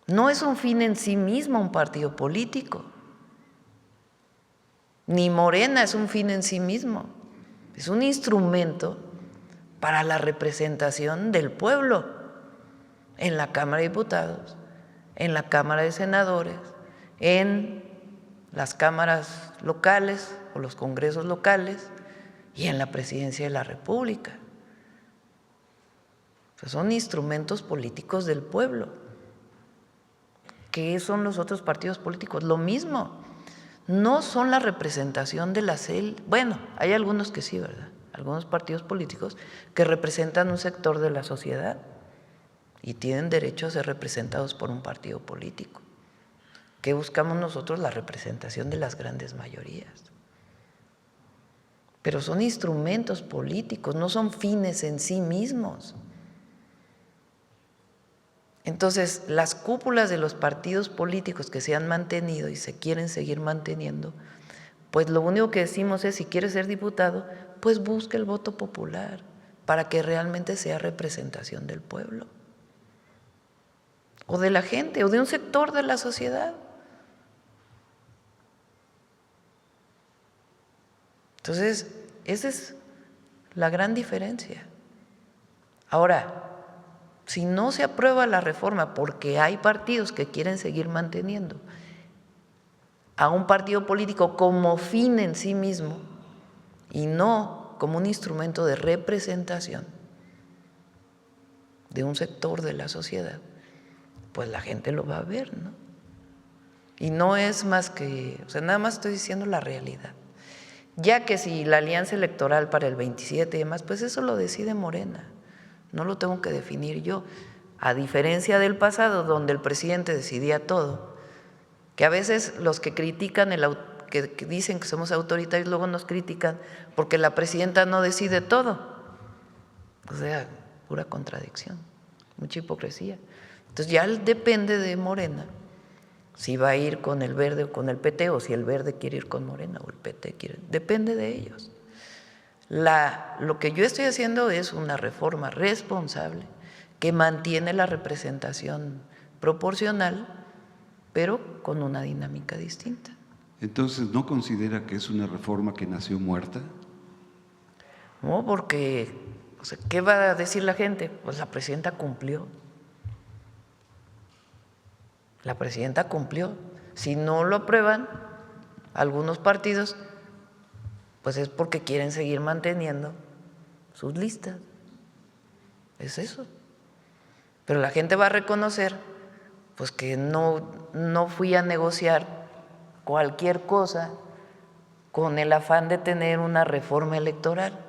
No es un fin en sí mismo un partido político. Ni Morena es un fin en sí mismo, es un instrumento para la representación del pueblo en la Cámara de Diputados, en la Cámara de Senadores, en las cámaras locales o los congresos locales y en la Presidencia de la República. O sea, son instrumentos políticos del pueblo. ¿Qué son los otros partidos políticos? Lo mismo. No son la representación de las élites. Bueno, hay algunos que sí, ¿verdad? Algunos partidos políticos que representan un sector de la sociedad y tienen derecho a ser representados por un partido político. ¿Qué buscamos nosotros? La representación de las grandes mayorías. Pero son instrumentos políticos, no son fines en sí mismos. Entonces, las cúpulas de los partidos políticos que se han mantenido y se quieren seguir manteniendo, pues lo único que decimos es, si quieres ser diputado, pues busca el voto popular para que realmente sea representación del pueblo, o de la gente, o de un sector de la sociedad. Entonces, esa es la gran diferencia. Ahora, si no se aprueba la reforma porque hay partidos que quieren seguir manteniendo a un partido político como fin en sí mismo y no como un instrumento de representación de un sector de la sociedad, pues la gente lo va a ver, ¿no? Y no es más que, o sea, nada más estoy diciendo la realidad. Ya que si la alianza electoral para el 27 y demás, pues eso lo decide Morena, no lo tengo que definir yo. A diferencia del pasado, donde el presidente decidía todo, que a veces los que critican, que dicen que somos autoritarios, luego nos critican porque la presidenta no decide todo. O sea, pura contradicción, mucha hipocresía. Entonces ya depende de Morena si va a ir con el Verde o con el PT, o si el Verde quiere ir con Morena o el PT quiere, depende de ellos. Lo que yo estoy haciendo es una reforma responsable que mantiene la representación proporcional, pero con una dinámica distinta. Entonces, ¿no considera que es una reforma que nació muerta? No, porque, o sea, ¿qué va a decir la gente? Pues la presidenta cumplió. La presidenta cumplió. Si no lo aprueban algunos partidos, pues es porque quieren seguir manteniendo sus listas. Es eso. Pero la gente va a reconocer pues que no fui a negociar cualquier cosa con el afán de tener una reforma electoral.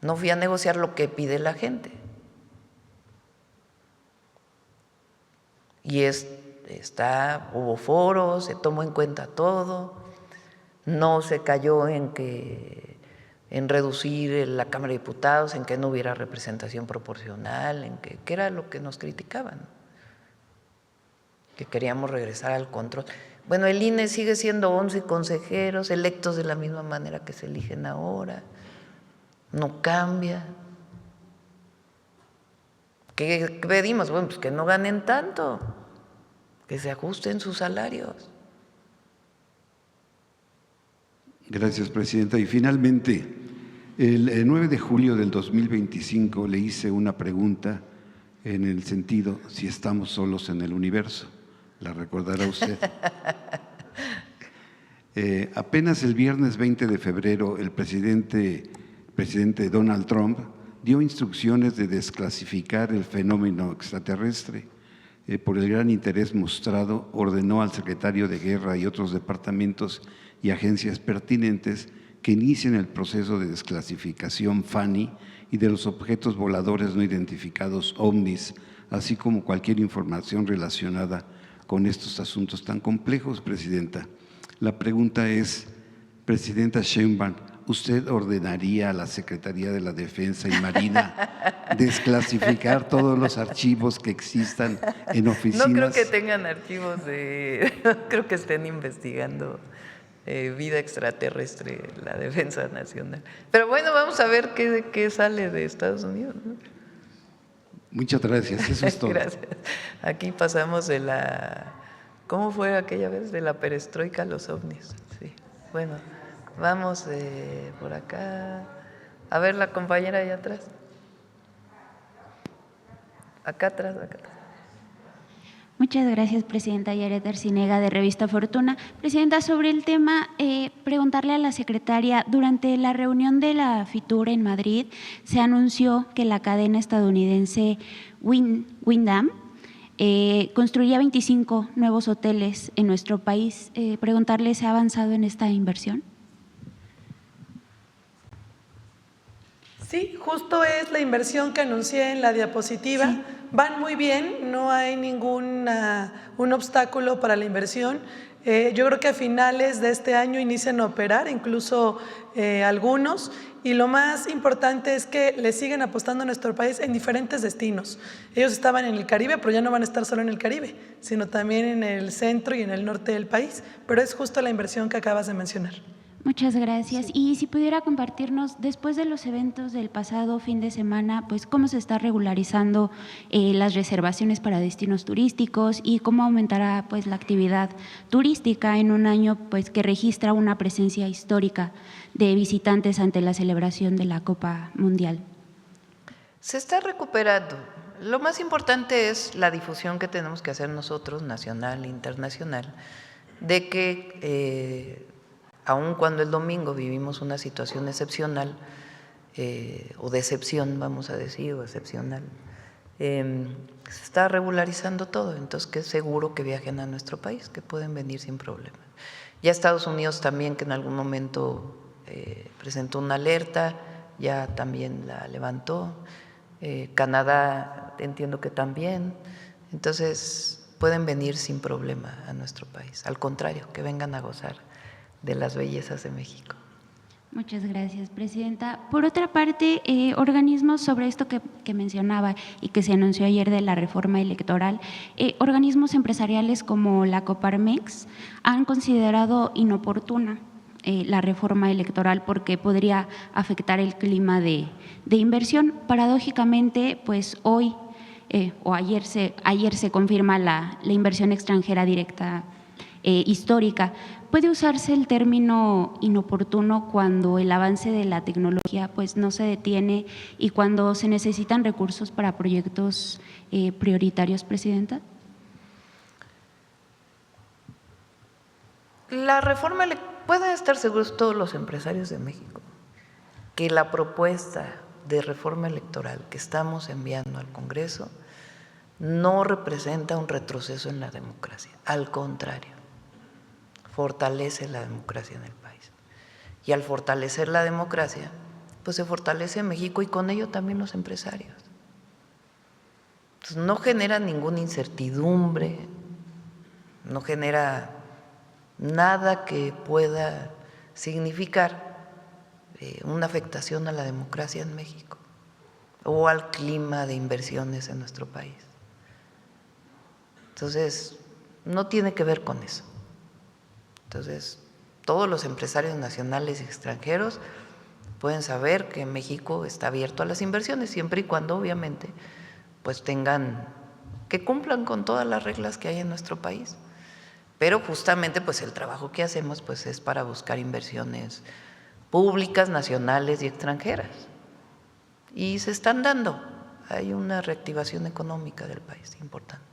No fui a negociar lo que pide la gente. Y hubo foros, se tomó en cuenta todo, no se cayó en reducir la Cámara de Diputados, en que no hubiera representación proporcional, en que era lo que nos criticaban, que queríamos regresar al control. Bueno, el INE sigue siendo 11 consejeros electos de la misma manera que se eligen ahora, no cambia. ¿Qué pedimos? Bueno, pues que no ganen tanto, que se ajusten sus salarios. Gracias, presidenta. Y finalmente, el 9 de julio del 2025 le hice una pregunta en el sentido si estamos solos en el universo. ¿La recordará usted? Apenas el viernes 20 de febrero, el presidente Donald Trump dio instrucciones de desclasificar el fenómeno extraterrestre. Por el gran interés mostrado, ordenó al secretario de Guerra y otros departamentos y agencias pertinentes que inicien el proceso de desclasificación FANI y de los objetos voladores no identificados OVNIs, así como cualquier información relacionada con estos asuntos tan complejos, presidenta. La pregunta es, presidenta Sheinbaum, ¿usted ordenaría a la Secretaría de la Defensa y Marina desclasificar todos los archivos que existan en oficinas? No creo que tengan archivos no creo que estén investigando vida extraterrestre, la Defensa Nacional. Pero bueno, vamos a ver qué sale de Estados Unidos, ¿no? Muchas gracias, eso es todo. Gracias. Aquí pasamos de ¿cómo fue aquella vez? De la perestroika a los ovnis. Sí. Bueno, vamos por acá. A ver, la compañera allá atrás. Acá atrás. Muchas gracias, presidenta. Yaret Arcinega, de Revista Fortuna. Presidenta, sobre el tema, preguntarle a la secretaria, durante la reunión de la FITUR en Madrid, se anunció que la cadena estadounidense Wyndham construiría 25 nuevos hoteles en nuestro país. Preguntarle, ¿se ha avanzado en esta inversión? Sí, justo es la inversión que anuncié en la diapositiva. Sí. Van muy bien, no hay ningún obstáculo para la inversión. Yo creo que a finales de este año inician a operar, incluso algunos, y lo más importante es que le siguen apostando a nuestro país en diferentes destinos. Ellos estaban en el Caribe, pero ya no van a estar solo en el Caribe, sino también en el centro y en el norte del país, pero es justo la inversión que acabas de mencionar. Muchas gracias. Sí. Y si pudiera compartirnos, después de los eventos del pasado fin de semana, pues cómo se está regularizando las reservaciones para destinos turísticos y cómo aumentará pues la actividad turística en un año pues que registra una presencia histórica de visitantes ante la celebración de la Copa Mundial. Se está recuperando. Lo más importante es la difusión que tenemos que hacer nosotros, nacional e internacional, de que aun cuando el domingo vivimos una situación excepcional, o de excepción, vamos a decir, o excepcional, se está regularizando todo, entonces que es seguro que viajen a nuestro país, que pueden venir sin problema. Ya Estados Unidos también, que en algún momento presentó una alerta, ya también la levantó. Canadá entiendo que también. Entonces pueden venir sin problema a nuestro país. Al contrario, que vengan a gozar de las bellezas de México. Muchas gracias, Presidenta. Por otra parte, organismos sobre esto que mencionaba y que se anunció ayer de la reforma electoral, organismos empresariales como la Coparmex han considerado inoportuna la reforma electoral porque podría afectar el clima de inversión. Paradójicamente, pues hoy o ayer se confirma la inversión extranjera directa histórica. ¿Puede usarse el término inoportuno cuando el avance de la tecnología pues no se detiene y cuando se necesitan recursos para proyectos prioritarios, Presidenta? La reforma, pueden estar seguros todos los empresarios de México que la propuesta de reforma electoral que estamos enviando al Congreso no representa un retroceso en la democracia, al contrario, fortalece la democracia en el país. Y al fortalecer la democracia, pues se fortalece México y con ello también los empresarios. Entonces, no genera ninguna incertidumbre, no genera nada que pueda significar una afectación a la democracia en México o al clima de inversiones en nuestro país. Entonces, no tiene que ver con eso. Entonces, todos los empresarios nacionales y extranjeros pueden saber que México está abierto a las inversiones, siempre y cuando, obviamente, pues que cumplan con todas las reglas que hay en nuestro país. Pero justamente, pues el trabajo que hacemos, pues es para buscar inversiones públicas, nacionales y extranjeras. Y se están dando. Hay una reactivación económica del país importante.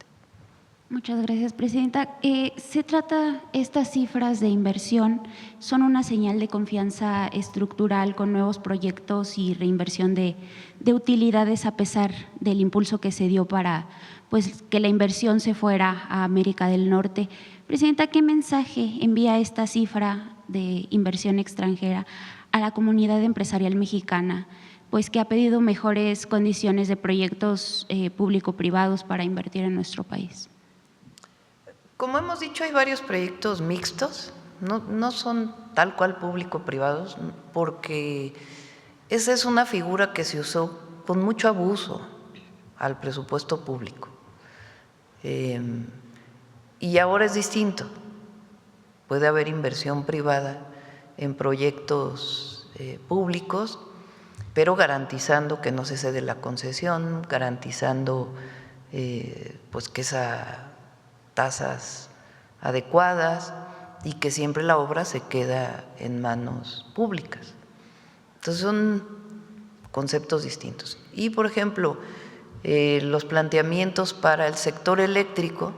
Muchas gracias, Presidenta. Estas cifras de inversión son una señal de confianza estructural con nuevos proyectos y reinversión de utilidades a pesar del impulso que se dio para pues, que la inversión se fuera a América del Norte. Presidenta, ¿qué mensaje envía esta cifra de inversión extranjera a la comunidad empresarial mexicana, pues que ha pedido mejores condiciones de proyectos público-privados para invertir en nuestro país? Como hemos dicho, hay varios proyectos mixtos, no son tal cual público-privados, porque esa es una figura que se usó con mucho abuso al presupuesto público. Y ahora es distinto. Puede haber inversión privada en proyectos públicos, pero garantizando que no se cede la concesión, garantizando pues que esa tasas adecuadas y que siempre la obra se queda en manos públicas. Entonces son conceptos distintos. Y por ejemplo, los planteamientos para el sector eléctrico,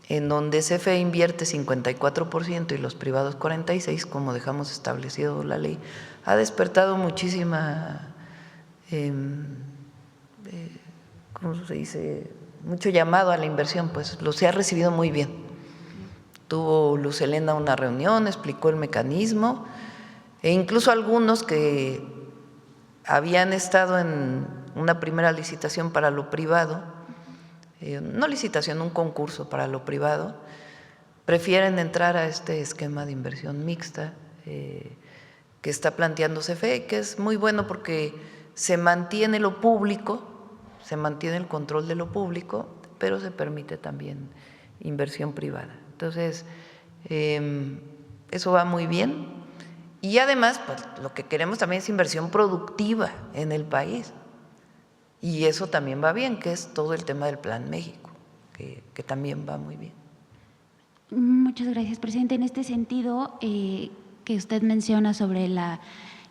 en donde CFE invierte 54% y los privados 46%, como dejamos establecido la ley, ha despertado muchísima, ¿cómo se dice?, mucho llamado a la inversión, pues se ha recibido muy bien. Tuvo Luz Helena una reunión, explicó el mecanismo, e incluso algunos que habían estado en una primera licitación para lo privado, no licitación, un concurso para lo privado, prefieren entrar a este esquema de inversión mixta que está planteando CFE, que es muy bueno porque se mantiene lo público, se mantiene el control de lo público, pero se permite también inversión privada. Entonces, eso va muy bien. Y además, pues, lo que queremos también es inversión productiva en el país. Y eso también va bien, que es todo el tema del Plan México, que también va muy bien. Muchas gracias, Presidente. En este sentido, que usted menciona sobre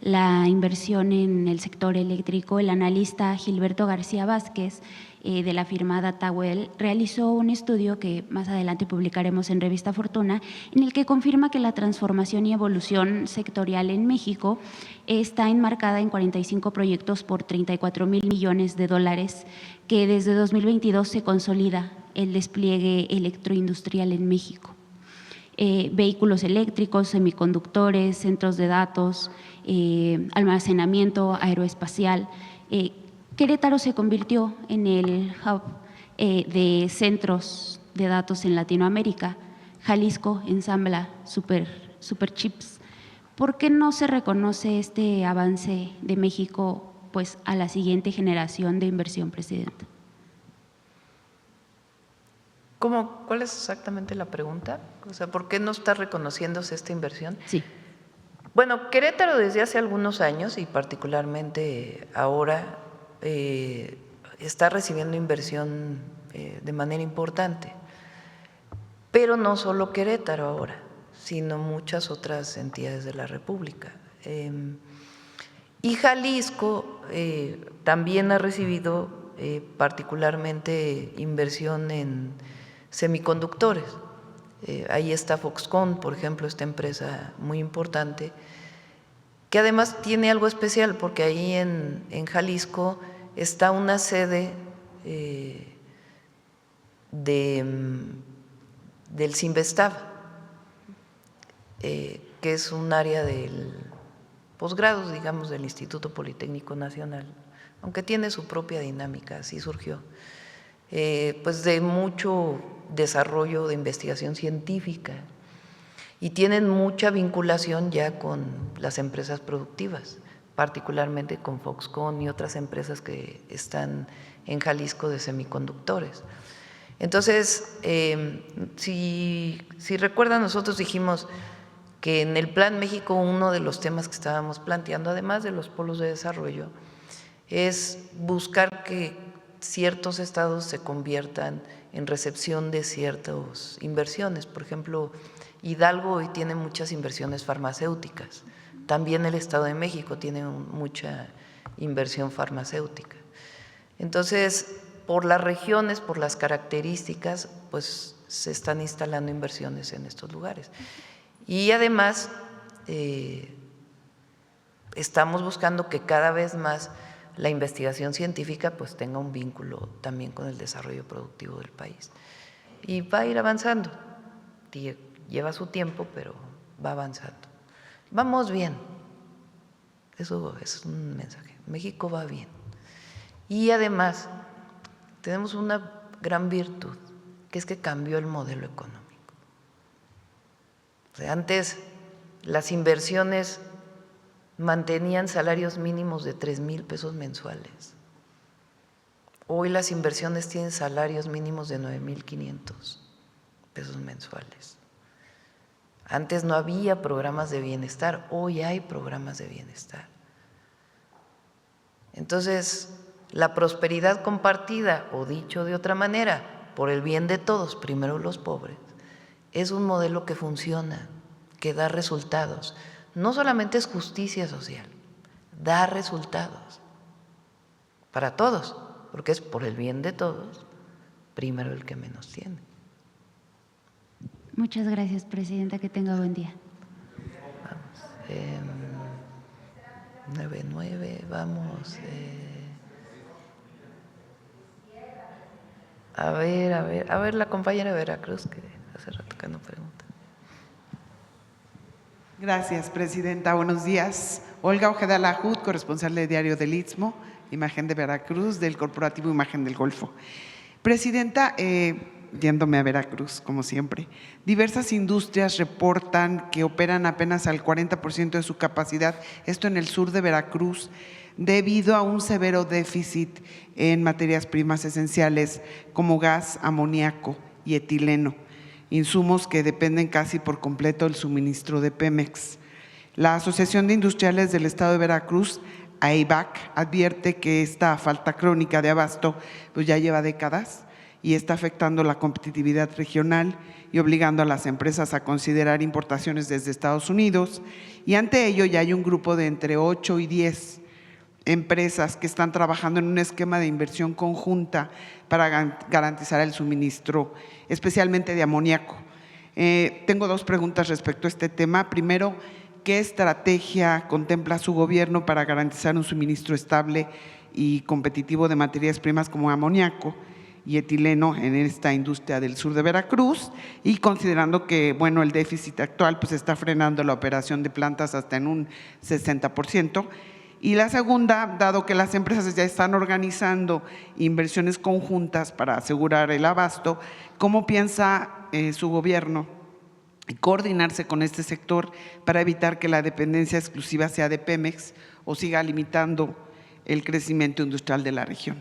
la inversión en el sector eléctrico, el analista Gilberto García Vázquez, de la firma DataWell, realizó un estudio que más adelante publicaremos en Revista Fortuna, en el que confirma que la transformación y evolución sectorial en México está enmarcada en 45 proyectos por 34,000 millones de dólares, que desde 2022 se consolida el despliegue electroindustrial en México. Vehículos eléctricos, semiconductores, centros de datos, almacenamiento aeroespacial. Querétaro se convirtió en el hub de centros de datos en Latinoamérica. Jalisco ensambla superchips. ¿Por qué no se reconoce este avance de México pues, a la siguiente generación de inversión, Presidenta? ¿Cuál es exactamente la pregunta? O sea, ¿por qué no está reconociéndose esta inversión? Sí. Bueno, Querétaro desde hace algunos años y particularmente ahora está recibiendo inversión de manera importante, pero no solo Querétaro ahora, sino muchas otras entidades de la República. Y Jalisco también ha recibido particularmente inversión en semiconductores. Ahí está Foxconn, por ejemplo, esta empresa muy importante, que además tiene algo especial porque ahí en Jalisco está una sede del Cinvestav, que es un área del posgrados, digamos, del Instituto Politécnico Nacional, aunque tiene su propia dinámica, así surgió, pues de mucho desarrollo de investigación científica y tienen mucha vinculación ya con las empresas productivas, particularmente con Foxconn y otras empresas que están en Jalisco de semiconductores. Entonces, si recuerdan, nosotros dijimos que en el Plan México uno de los temas que estábamos planteando, además de los polos de desarrollo, es buscar que ciertos estados se conviertan en recepción de ciertas inversiones. Por ejemplo, Hidalgo hoy tiene muchas inversiones farmacéuticas, también el Estado de México tiene mucha inversión farmacéutica. Entonces, por las regiones, por las características, pues se están instalando inversiones en estos lugares. Y además, estamos buscando que cada vez más la investigación científica pues tenga un vínculo también con el desarrollo productivo del país. Y va a ir avanzando, lleva su tiempo, pero va avanzando. Vamos bien, eso es un mensaje, México va bien. Y además tenemos una gran virtud, que es que cambió el modelo económico. O sea, antes las inversiones mantenían salarios mínimos de 3,000 pesos mensuales. Hoy las inversiones tienen salarios mínimos de 9,500 pesos mensuales. Antes no había programas de bienestar, hoy hay programas de bienestar. Entonces, la prosperidad compartida, o dicho de otra manera, por el bien de todos, primero los pobres, es un modelo que funciona, que da resultados. No solamente es justicia social, da resultados para todos, porque es por el bien de todos, primero el que menos tiene. Muchas gracias, Presidenta, que tenga buen día. Vamos, 9:09, vamos. A ver la compañera de Veracruz, que hace rato que no pregunta. Gracias, Presidenta. Buenos días. Olga Ojeda Lajud, corresponsal de Diario del Istmo, Imagen de Veracruz, del Corporativo Imagen del Golfo. Presidenta, yéndome a Veracruz, como siempre, diversas industrias reportan que operan apenas al 40% de su capacidad, esto en el sur de Veracruz, debido a un severo déficit en materias primas esenciales como gas, amoníaco y etileno, insumos que dependen casi por completo del suministro de Pemex. La Asociación de Industriales del Estado de Veracruz, AIBAC, advierte que esta falta crónica de abasto pues ya lleva décadas y está afectando la competitividad regional y obligando a las empresas a considerar importaciones desde Estados Unidos. Y ante ello ya hay un grupo de entre 8 y 10 empresas que están trabajando en un esquema de inversión conjunta para garantizar el suministro, especialmente de amoníaco. Tengo 2 preguntas respecto a este tema. Primero, ¿qué estrategia contempla su gobierno para garantizar un suministro estable y competitivo de materias primas como amoníaco y etileno en esta industria del sur de Veracruz? Y considerando que, bueno, el déficit actual pues está frenando la operación de plantas hasta en un 60%. Y la segunda, dado que las empresas ya están organizando inversiones conjuntas para asegurar el abasto, ¿cómo piensa su gobierno coordinarse con este sector para evitar que la dependencia exclusiva sea de Pemex o siga limitando el crecimiento industrial de la región?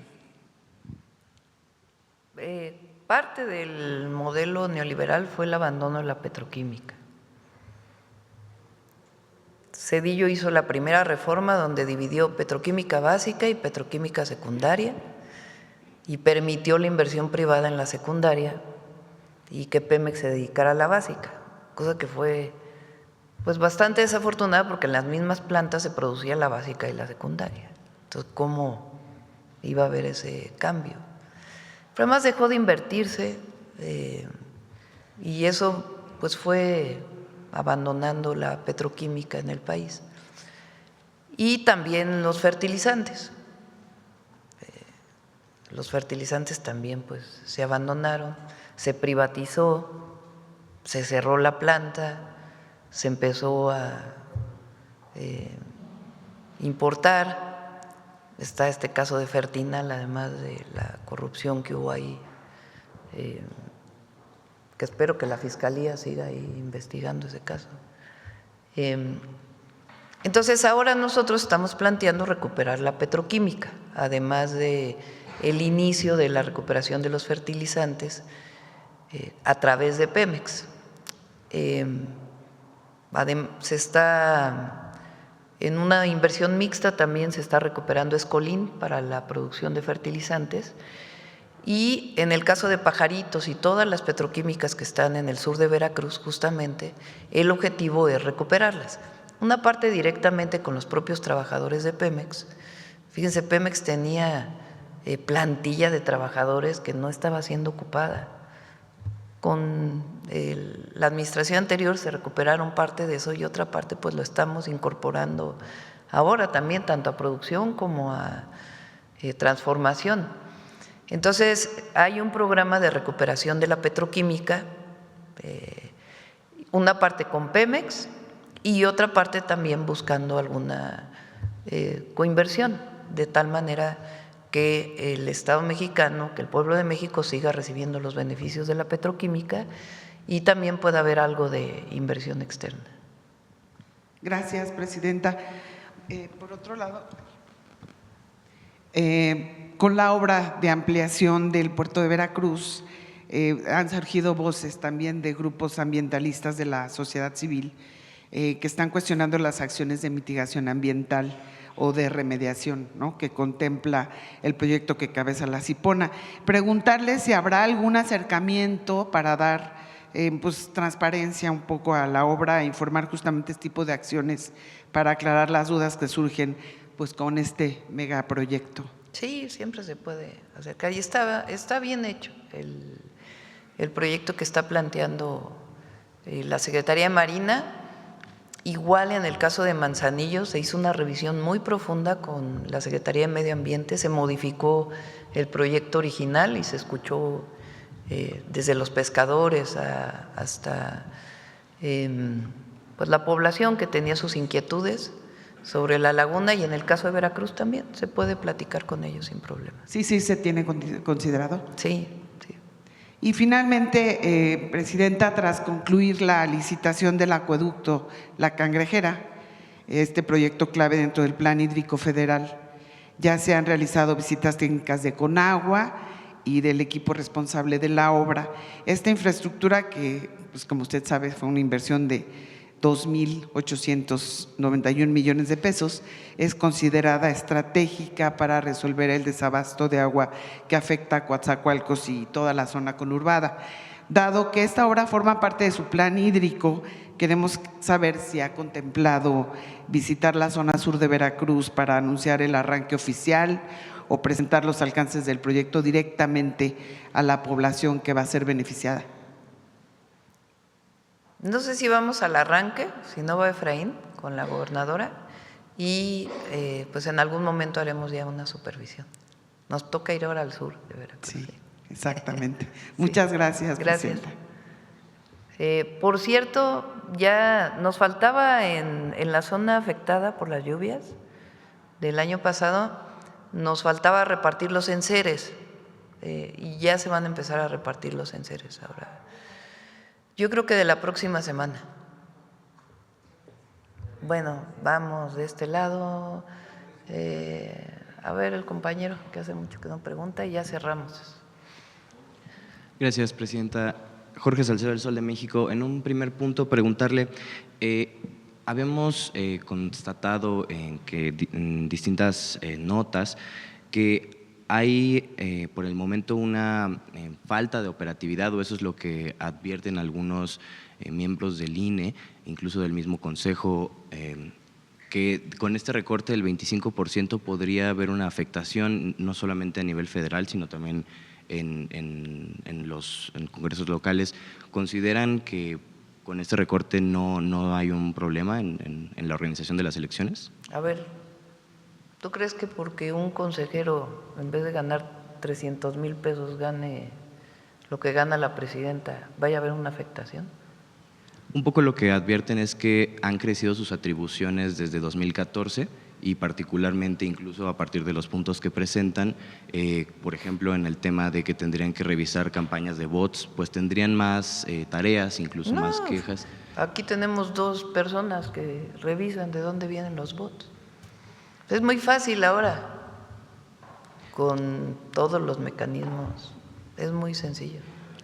Parte del modelo neoliberal fue el abandono de la petroquímica. Zedillo hizo la primera reforma donde dividió petroquímica básica y petroquímica secundaria y permitió la inversión privada en la secundaria y que Pemex se dedicara a la básica, cosa que fue pues bastante desafortunada porque en las mismas plantas se producía la básica y la secundaria. Entonces, ¿cómo iba a haber ese cambio? Pero además dejó de invertirse y eso pues fue abandonando la petroquímica en el país. Y también los fertilizantes. Los fertilizantes también pues se abandonaron, se privatizó, se cerró la planta, se empezó a importar. Está este caso de Fertinal, además de la corrupción que hubo ahí, que espero que la Fiscalía siga ahí investigando ese caso. Entonces, ahora nosotros estamos planteando recuperar la petroquímica, además de el inicio de la recuperación de los fertilizantes a través de Pemex. Se está en una inversión mixta, también se está recuperando Escolín para la producción de fertilizantes. Y en el caso de Pajaritos y todas las petroquímicas que están en el sur de Veracruz, justamente, el objetivo es recuperarlas. Una parte directamente con los propios trabajadores de Pemex. Fíjense, Pemex tenía plantilla de trabajadores que no estaba siendo ocupada. Con la administración anterior se recuperaron parte de eso y otra parte pues lo estamos incorporando ahora también, tanto a producción como a transformación. Entonces, hay un programa de recuperación de la petroquímica, una parte con Pemex y otra parte también buscando alguna coinversión, de tal manera que el Estado mexicano, que el pueblo de México siga recibiendo los beneficios de la petroquímica y también pueda haber algo de inversión externa. Gracias, presidenta. Por otro lado, con la obra de ampliación del puerto de Veracruz, han surgido voces también de grupos ambientalistas de la sociedad civil que están cuestionando las acciones de mitigación ambiental o de remediación, ¿no?, que contempla el proyecto que cabeza la Cipona. Preguntarle si habrá algún acercamiento para dar pues, transparencia un poco a la obra e informar justamente este tipo de acciones para aclarar las dudas que surgen pues, con este megaproyecto. Sí, siempre se puede acercar y está bien hecho el proyecto que está planteando la Secretaría de Marina. Igual en el caso de Manzanillo se hizo una revisión muy profunda con la Secretaría de Medio Ambiente, se modificó el proyecto original y se escuchó desde los pescadores hasta pues la población que tenía sus inquietudes sobre la laguna, y en el caso de Veracruz también se puede platicar con ellos sin problema. Sí, se tiene considerado. Sí. Y finalmente, presidenta, tras concluir la licitación del acueducto La Cangrejera, este proyecto clave dentro del Plan Hídrico Federal, ya se han realizado visitas técnicas de Conagua y del equipo responsable de la obra. Esta infraestructura que, pues como usted sabe, fue una inversión de 2.891 millones de pesos, es considerada estratégica para resolver el desabasto de agua que afecta a Coatzacoalcos y toda la zona conurbada. Dado que esta obra forma parte de su plan hídrico, queremos saber si ha contemplado visitar la zona sur de Veracruz para anunciar el arranque oficial o presentar los alcances del proyecto directamente a la población que va a ser beneficiada. No sé si vamos al arranque, si no va Efraín con la gobernadora y pues en algún momento haremos ya una supervisión. Nos toca ir ahora al sur de Veracruz. Sí, exactamente. Muchas gracias, Gracias. Presidenta. Por cierto, ya nos faltaba en la zona afectada por las lluvias del año pasado, nos faltaba repartir los enseres y ya se van a empezar a repartir los enseres ahora. Yo creo que de la próxima semana. Bueno, vamos de este lado. A ver, el compañero, que hace mucho que no pregunta, y ya cerramos. Gracias, Presidenta. Jorge Salcedo, del Sol de México. En un primer punto, preguntarle, habíamos constatado en distintas notas que hay por el momento una falta de operatividad, o eso es lo que advierten algunos miembros del INE, incluso del mismo Consejo, que con este recorte del 25% podría haber una afectación no solamente a nivel federal, sino también en los congresos locales. ¿Consideran que con este recorte no hay un problema en la organización de las elecciones? A ver, ¿tú crees que porque un consejero, en vez de ganar 300,000 pesos, gane lo que gana la presidenta, vaya a haber una afectación? Un poco lo que advierten es que han crecido sus atribuciones desde 2014 y particularmente incluso a partir de los puntos que presentan, por ejemplo, en el tema de que tendrían que revisar campañas de bots, pues tendrían más tareas, incluso más quejas. Aquí tenemos 2 personas que revisan de dónde vienen los bots. Es muy fácil ahora, con todos los mecanismos, es muy sencillo.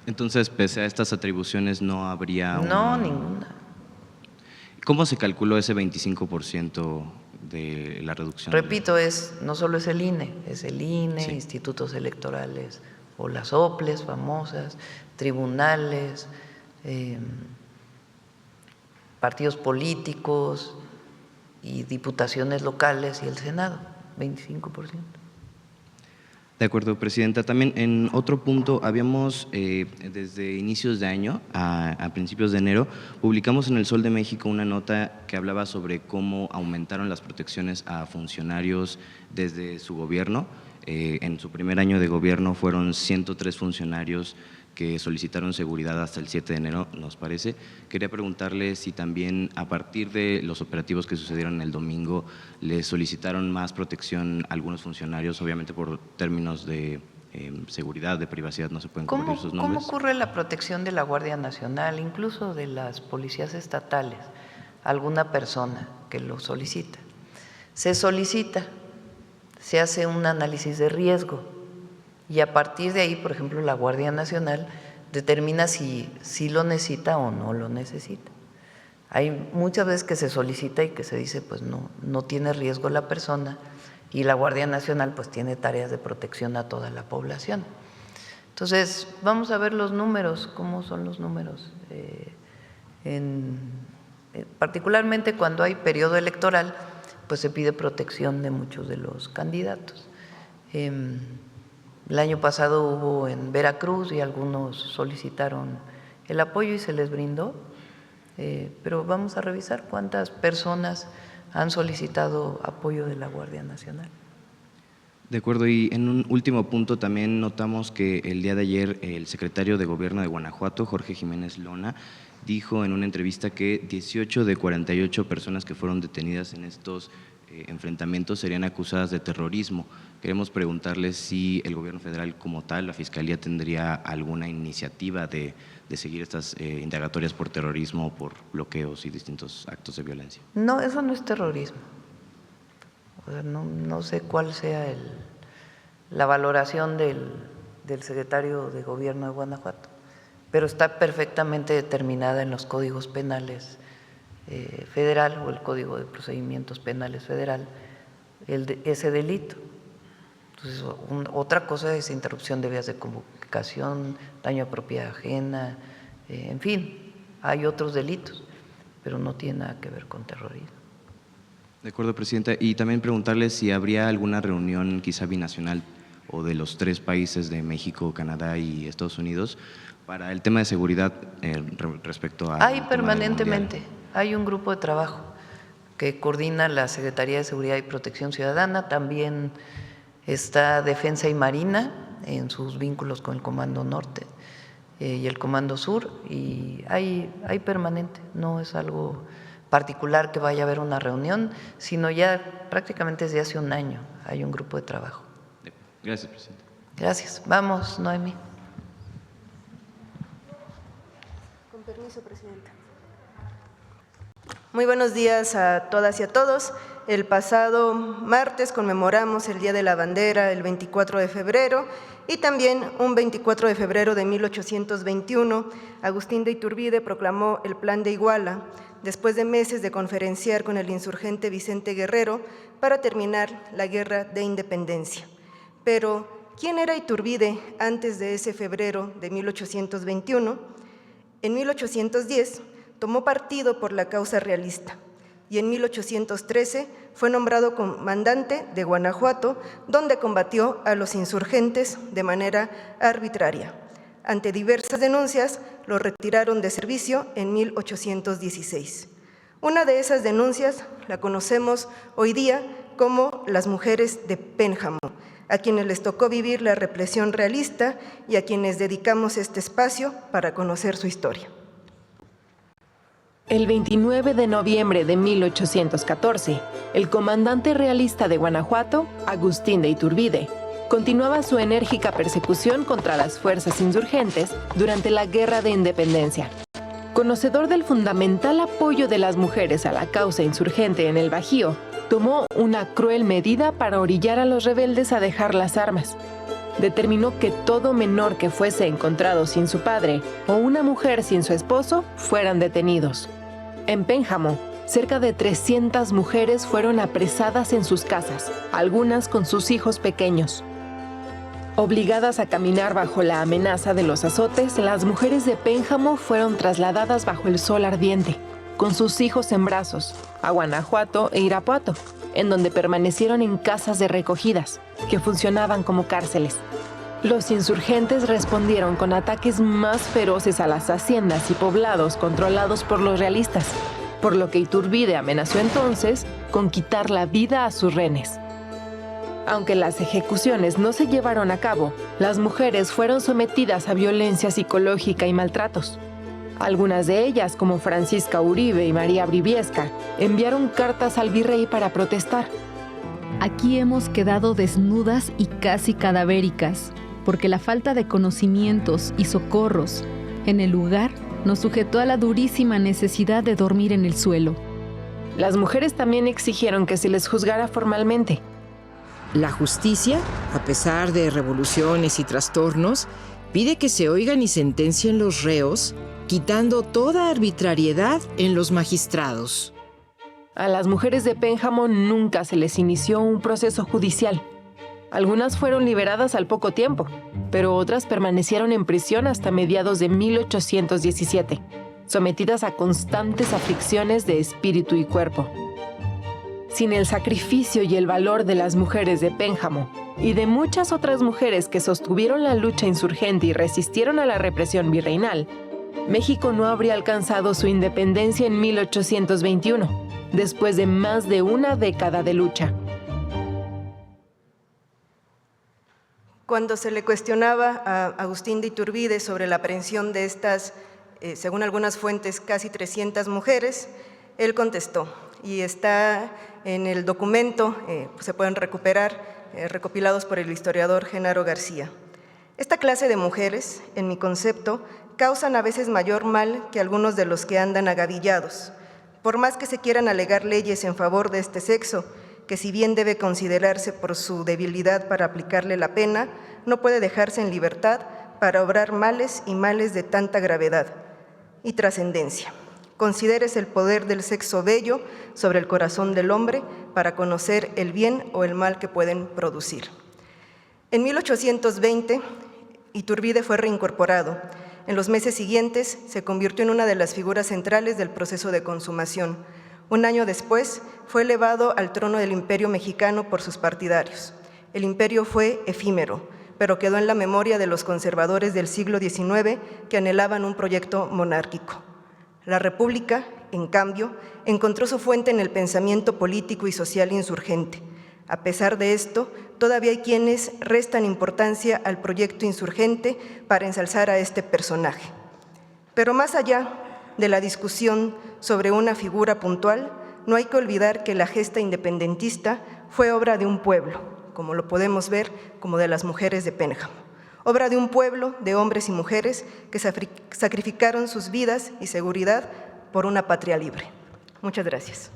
Entonces, pese a estas atribuciones, no habría… No, ninguna. ¿Cómo se calculó ese 25% de la reducción? Repito, no solo es el INE, es el INE, sí, institutos electorales o las OPLES famosas, tribunales, partidos políticos y diputaciones locales y el Senado, 25%. De acuerdo, Presidenta. También en otro punto, habíamos desde inicios de año, a principios de enero, publicamos en El Sol de México una nota que hablaba sobre cómo aumentaron las protecciones a funcionarios desde su gobierno. En su primer año de gobierno fueron 103 funcionarios que solicitaron seguridad hasta el 7 de enero, nos parece. Quería preguntarle si también a partir de los operativos que sucedieron el domingo le solicitaron más protección a algunos funcionarios, obviamente por términos de seguridad, de privacidad, no se pueden cubrir sus nombres. ¿Cómo ocurre la protección de la Guardia Nacional, incluso de las policías estatales, a alguna persona que lo solicita? Se solicita, se hace un análisis de riesgo, y a partir de ahí, por ejemplo, la Guardia Nacional determina si lo necesita o no lo necesita. Hay muchas veces que se solicita y que se dice, pues no tiene riesgo la persona, y la Guardia Nacional pues tiene tareas de protección a toda la población. Entonces, vamos a ver los números, cómo son los números. Particularmente cuando hay periodo electoral, pues se pide protección de muchos de los candidatos. El año pasado hubo en Veracruz y algunos solicitaron el apoyo y se les brindó, pero vamos a revisar cuántas personas han solicitado apoyo de la Guardia Nacional. De acuerdo, y en un último punto también notamos que el día de ayer el secretario de Gobierno de Guanajuato, Jorge Jiménez Lona, dijo en una entrevista que 18 de 48 personas que fueron detenidas en estos enfrentamientos serían acusadas de terrorismo. Queremos preguntarles si el gobierno federal como tal, la Fiscalía, tendría alguna iniciativa de seguir estas indagatorias por terrorismo o por bloqueos y distintos actos de violencia. No, eso no es terrorismo. O sea, no sé cuál sea la valoración del secretario de Gobierno de Guanajuato, pero está perfectamente determinada en los códigos penales federal o el Código de Procedimientos Penales federal ese delito. Entonces, otra cosa es interrupción de vías de comunicación, daño a propiedad ajena, en fin, hay otros delitos, pero no tiene nada que ver con terrorismo. De acuerdo, Presidenta. Y también preguntarle si habría alguna reunión quizá binacional o de los 3 países de México, Canadá y Estados Unidos para el tema de seguridad respecto a… Hay permanentemente, hay un grupo de trabajo que coordina la Secretaría de Seguridad y Protección Ciudadana, también está Defensa y Marina en sus vínculos con el Comando Norte y el Comando Sur, y hay permanente, no es algo particular que vaya a haber una reunión, sino ya prácticamente desde hace un año hay un grupo de trabajo. Gracias, Presidenta. Gracias. Vamos, Noemí. Con permiso, Presidenta. Muy buenos días a todas y a todos. El pasado martes conmemoramos el Día de la Bandera, el 24 de febrero, y también un 24 de febrero de 1821, Agustín de Iturbide proclamó el Plan de Iguala, después de meses de conferenciar con el insurgente Vicente Guerrero para terminar la Guerra de Independencia. Pero, ¿quién era Iturbide antes de ese febrero de 1821? En 1810 tomó partido por la causa realista y en 1813 fue nombrado comandante de Guanajuato, donde combatió a los insurgentes de manera arbitraria. Ante diversas denuncias, lo retiraron de servicio en 1816. Una de esas denuncias la conocemos hoy día como las mujeres de Pénjamo, a quienes les tocó vivir la represión realista y a quienes dedicamos este espacio para conocer su historia. El 29 de noviembre de 1814, el comandante realista de Guanajuato, Agustín de Iturbide, continuaba su enérgica persecución contra las fuerzas insurgentes durante la Guerra de Independencia. Conocedor del fundamental apoyo de las mujeres a la causa insurgente en el Bajío, tomó una cruel medida para orillar a los rebeldes a dejar las armas. Determinó que todo menor que fuese encontrado sin su padre o una mujer sin su esposo fueran detenidos. En Pénjamo, cerca de 300 mujeres fueron apresadas en sus casas, algunas con sus hijos pequeños. Obligadas a caminar bajo la amenaza de los azotes, las mujeres de Pénjamo fueron trasladadas bajo el sol ardiente, con sus hijos en brazos, a Guanajuato e Irapuato, en donde permanecieron en casas de recogidas, que funcionaban como cárceles. Los insurgentes respondieron con ataques más feroces a las haciendas y poblados controlados por los realistas, por lo que Iturbide amenazó entonces con quitar la vida a sus rehenes. Aunque las ejecuciones no se llevaron a cabo, las mujeres fueron sometidas a violencia psicológica y maltratos. Algunas de ellas, como Francisca Uribe y María Briviesca, enviaron cartas al virrey para protestar. Aquí hemos quedado desnudas y casi cadavéricas, porque la falta de conocimientos y socorros en el lugar nos sujetó a la durísima necesidad de dormir en el suelo. Las mujeres también exigieron que se les juzgara formalmente. La justicia, a pesar de revoluciones y trastornos, pide que se oigan y sentencien los reos, quitando toda arbitrariedad en los magistrados. A las mujeres de Pénjamo nunca se les inició un proceso judicial. Algunas fueron liberadas al poco tiempo, pero otras permanecieron en prisión hasta mediados de 1817, sometidas a constantes aflicciones de espíritu y cuerpo. Sin el sacrificio y el valor de las mujeres de Pénjamo y de muchas otras mujeres que sostuvieron la lucha insurgente y resistieron a la represión virreinal, México no habría alcanzado su independencia en 1821, después de más de una década de lucha. Cuando se le cuestionaba a Agustín de Iturbide sobre la aprehensión de estas, según algunas fuentes, casi 300 mujeres, él contestó, y está en el documento, se pueden recuperar, recopilados por el historiador Genaro García. Esta clase de mujeres, en mi concepto, causan a veces mayor mal que algunos de los que andan agavillados, por más que se quieran alegar leyes en favor de este sexo, que si bien debe considerarse por su debilidad para aplicarle la pena, no puede dejarse en libertad para obrar males y males de tanta gravedad y trascendencia. consideres el poder del sexo bello sobre el corazón del hombre para conocer el bien o el mal que pueden producir. En 1820, Iturbide fue reincorporado. En los meses siguientes se convirtió en una de las figuras centrales del proceso de consumación. Un año después fue elevado al trono del Imperio mexicano por sus partidarios. El imperio fue efímero, pero quedó en la memoria de los conservadores del siglo XIX que anhelaban un proyecto monárquico. La República, en cambio, encontró su fuente en el pensamiento político y social insurgente. A pesar de esto, todavía hay quienes restan importancia al proyecto insurgente para ensalzar a este personaje. Pero más allá de la discusión sobre una figura puntual, no hay que olvidar que la gesta independentista fue obra de un pueblo, como lo podemos ver como de las mujeres de Pénjamo. Obra de un pueblo de hombres y mujeres que sacrificaron sus vidas y seguridad por una patria libre. Muchas gracias.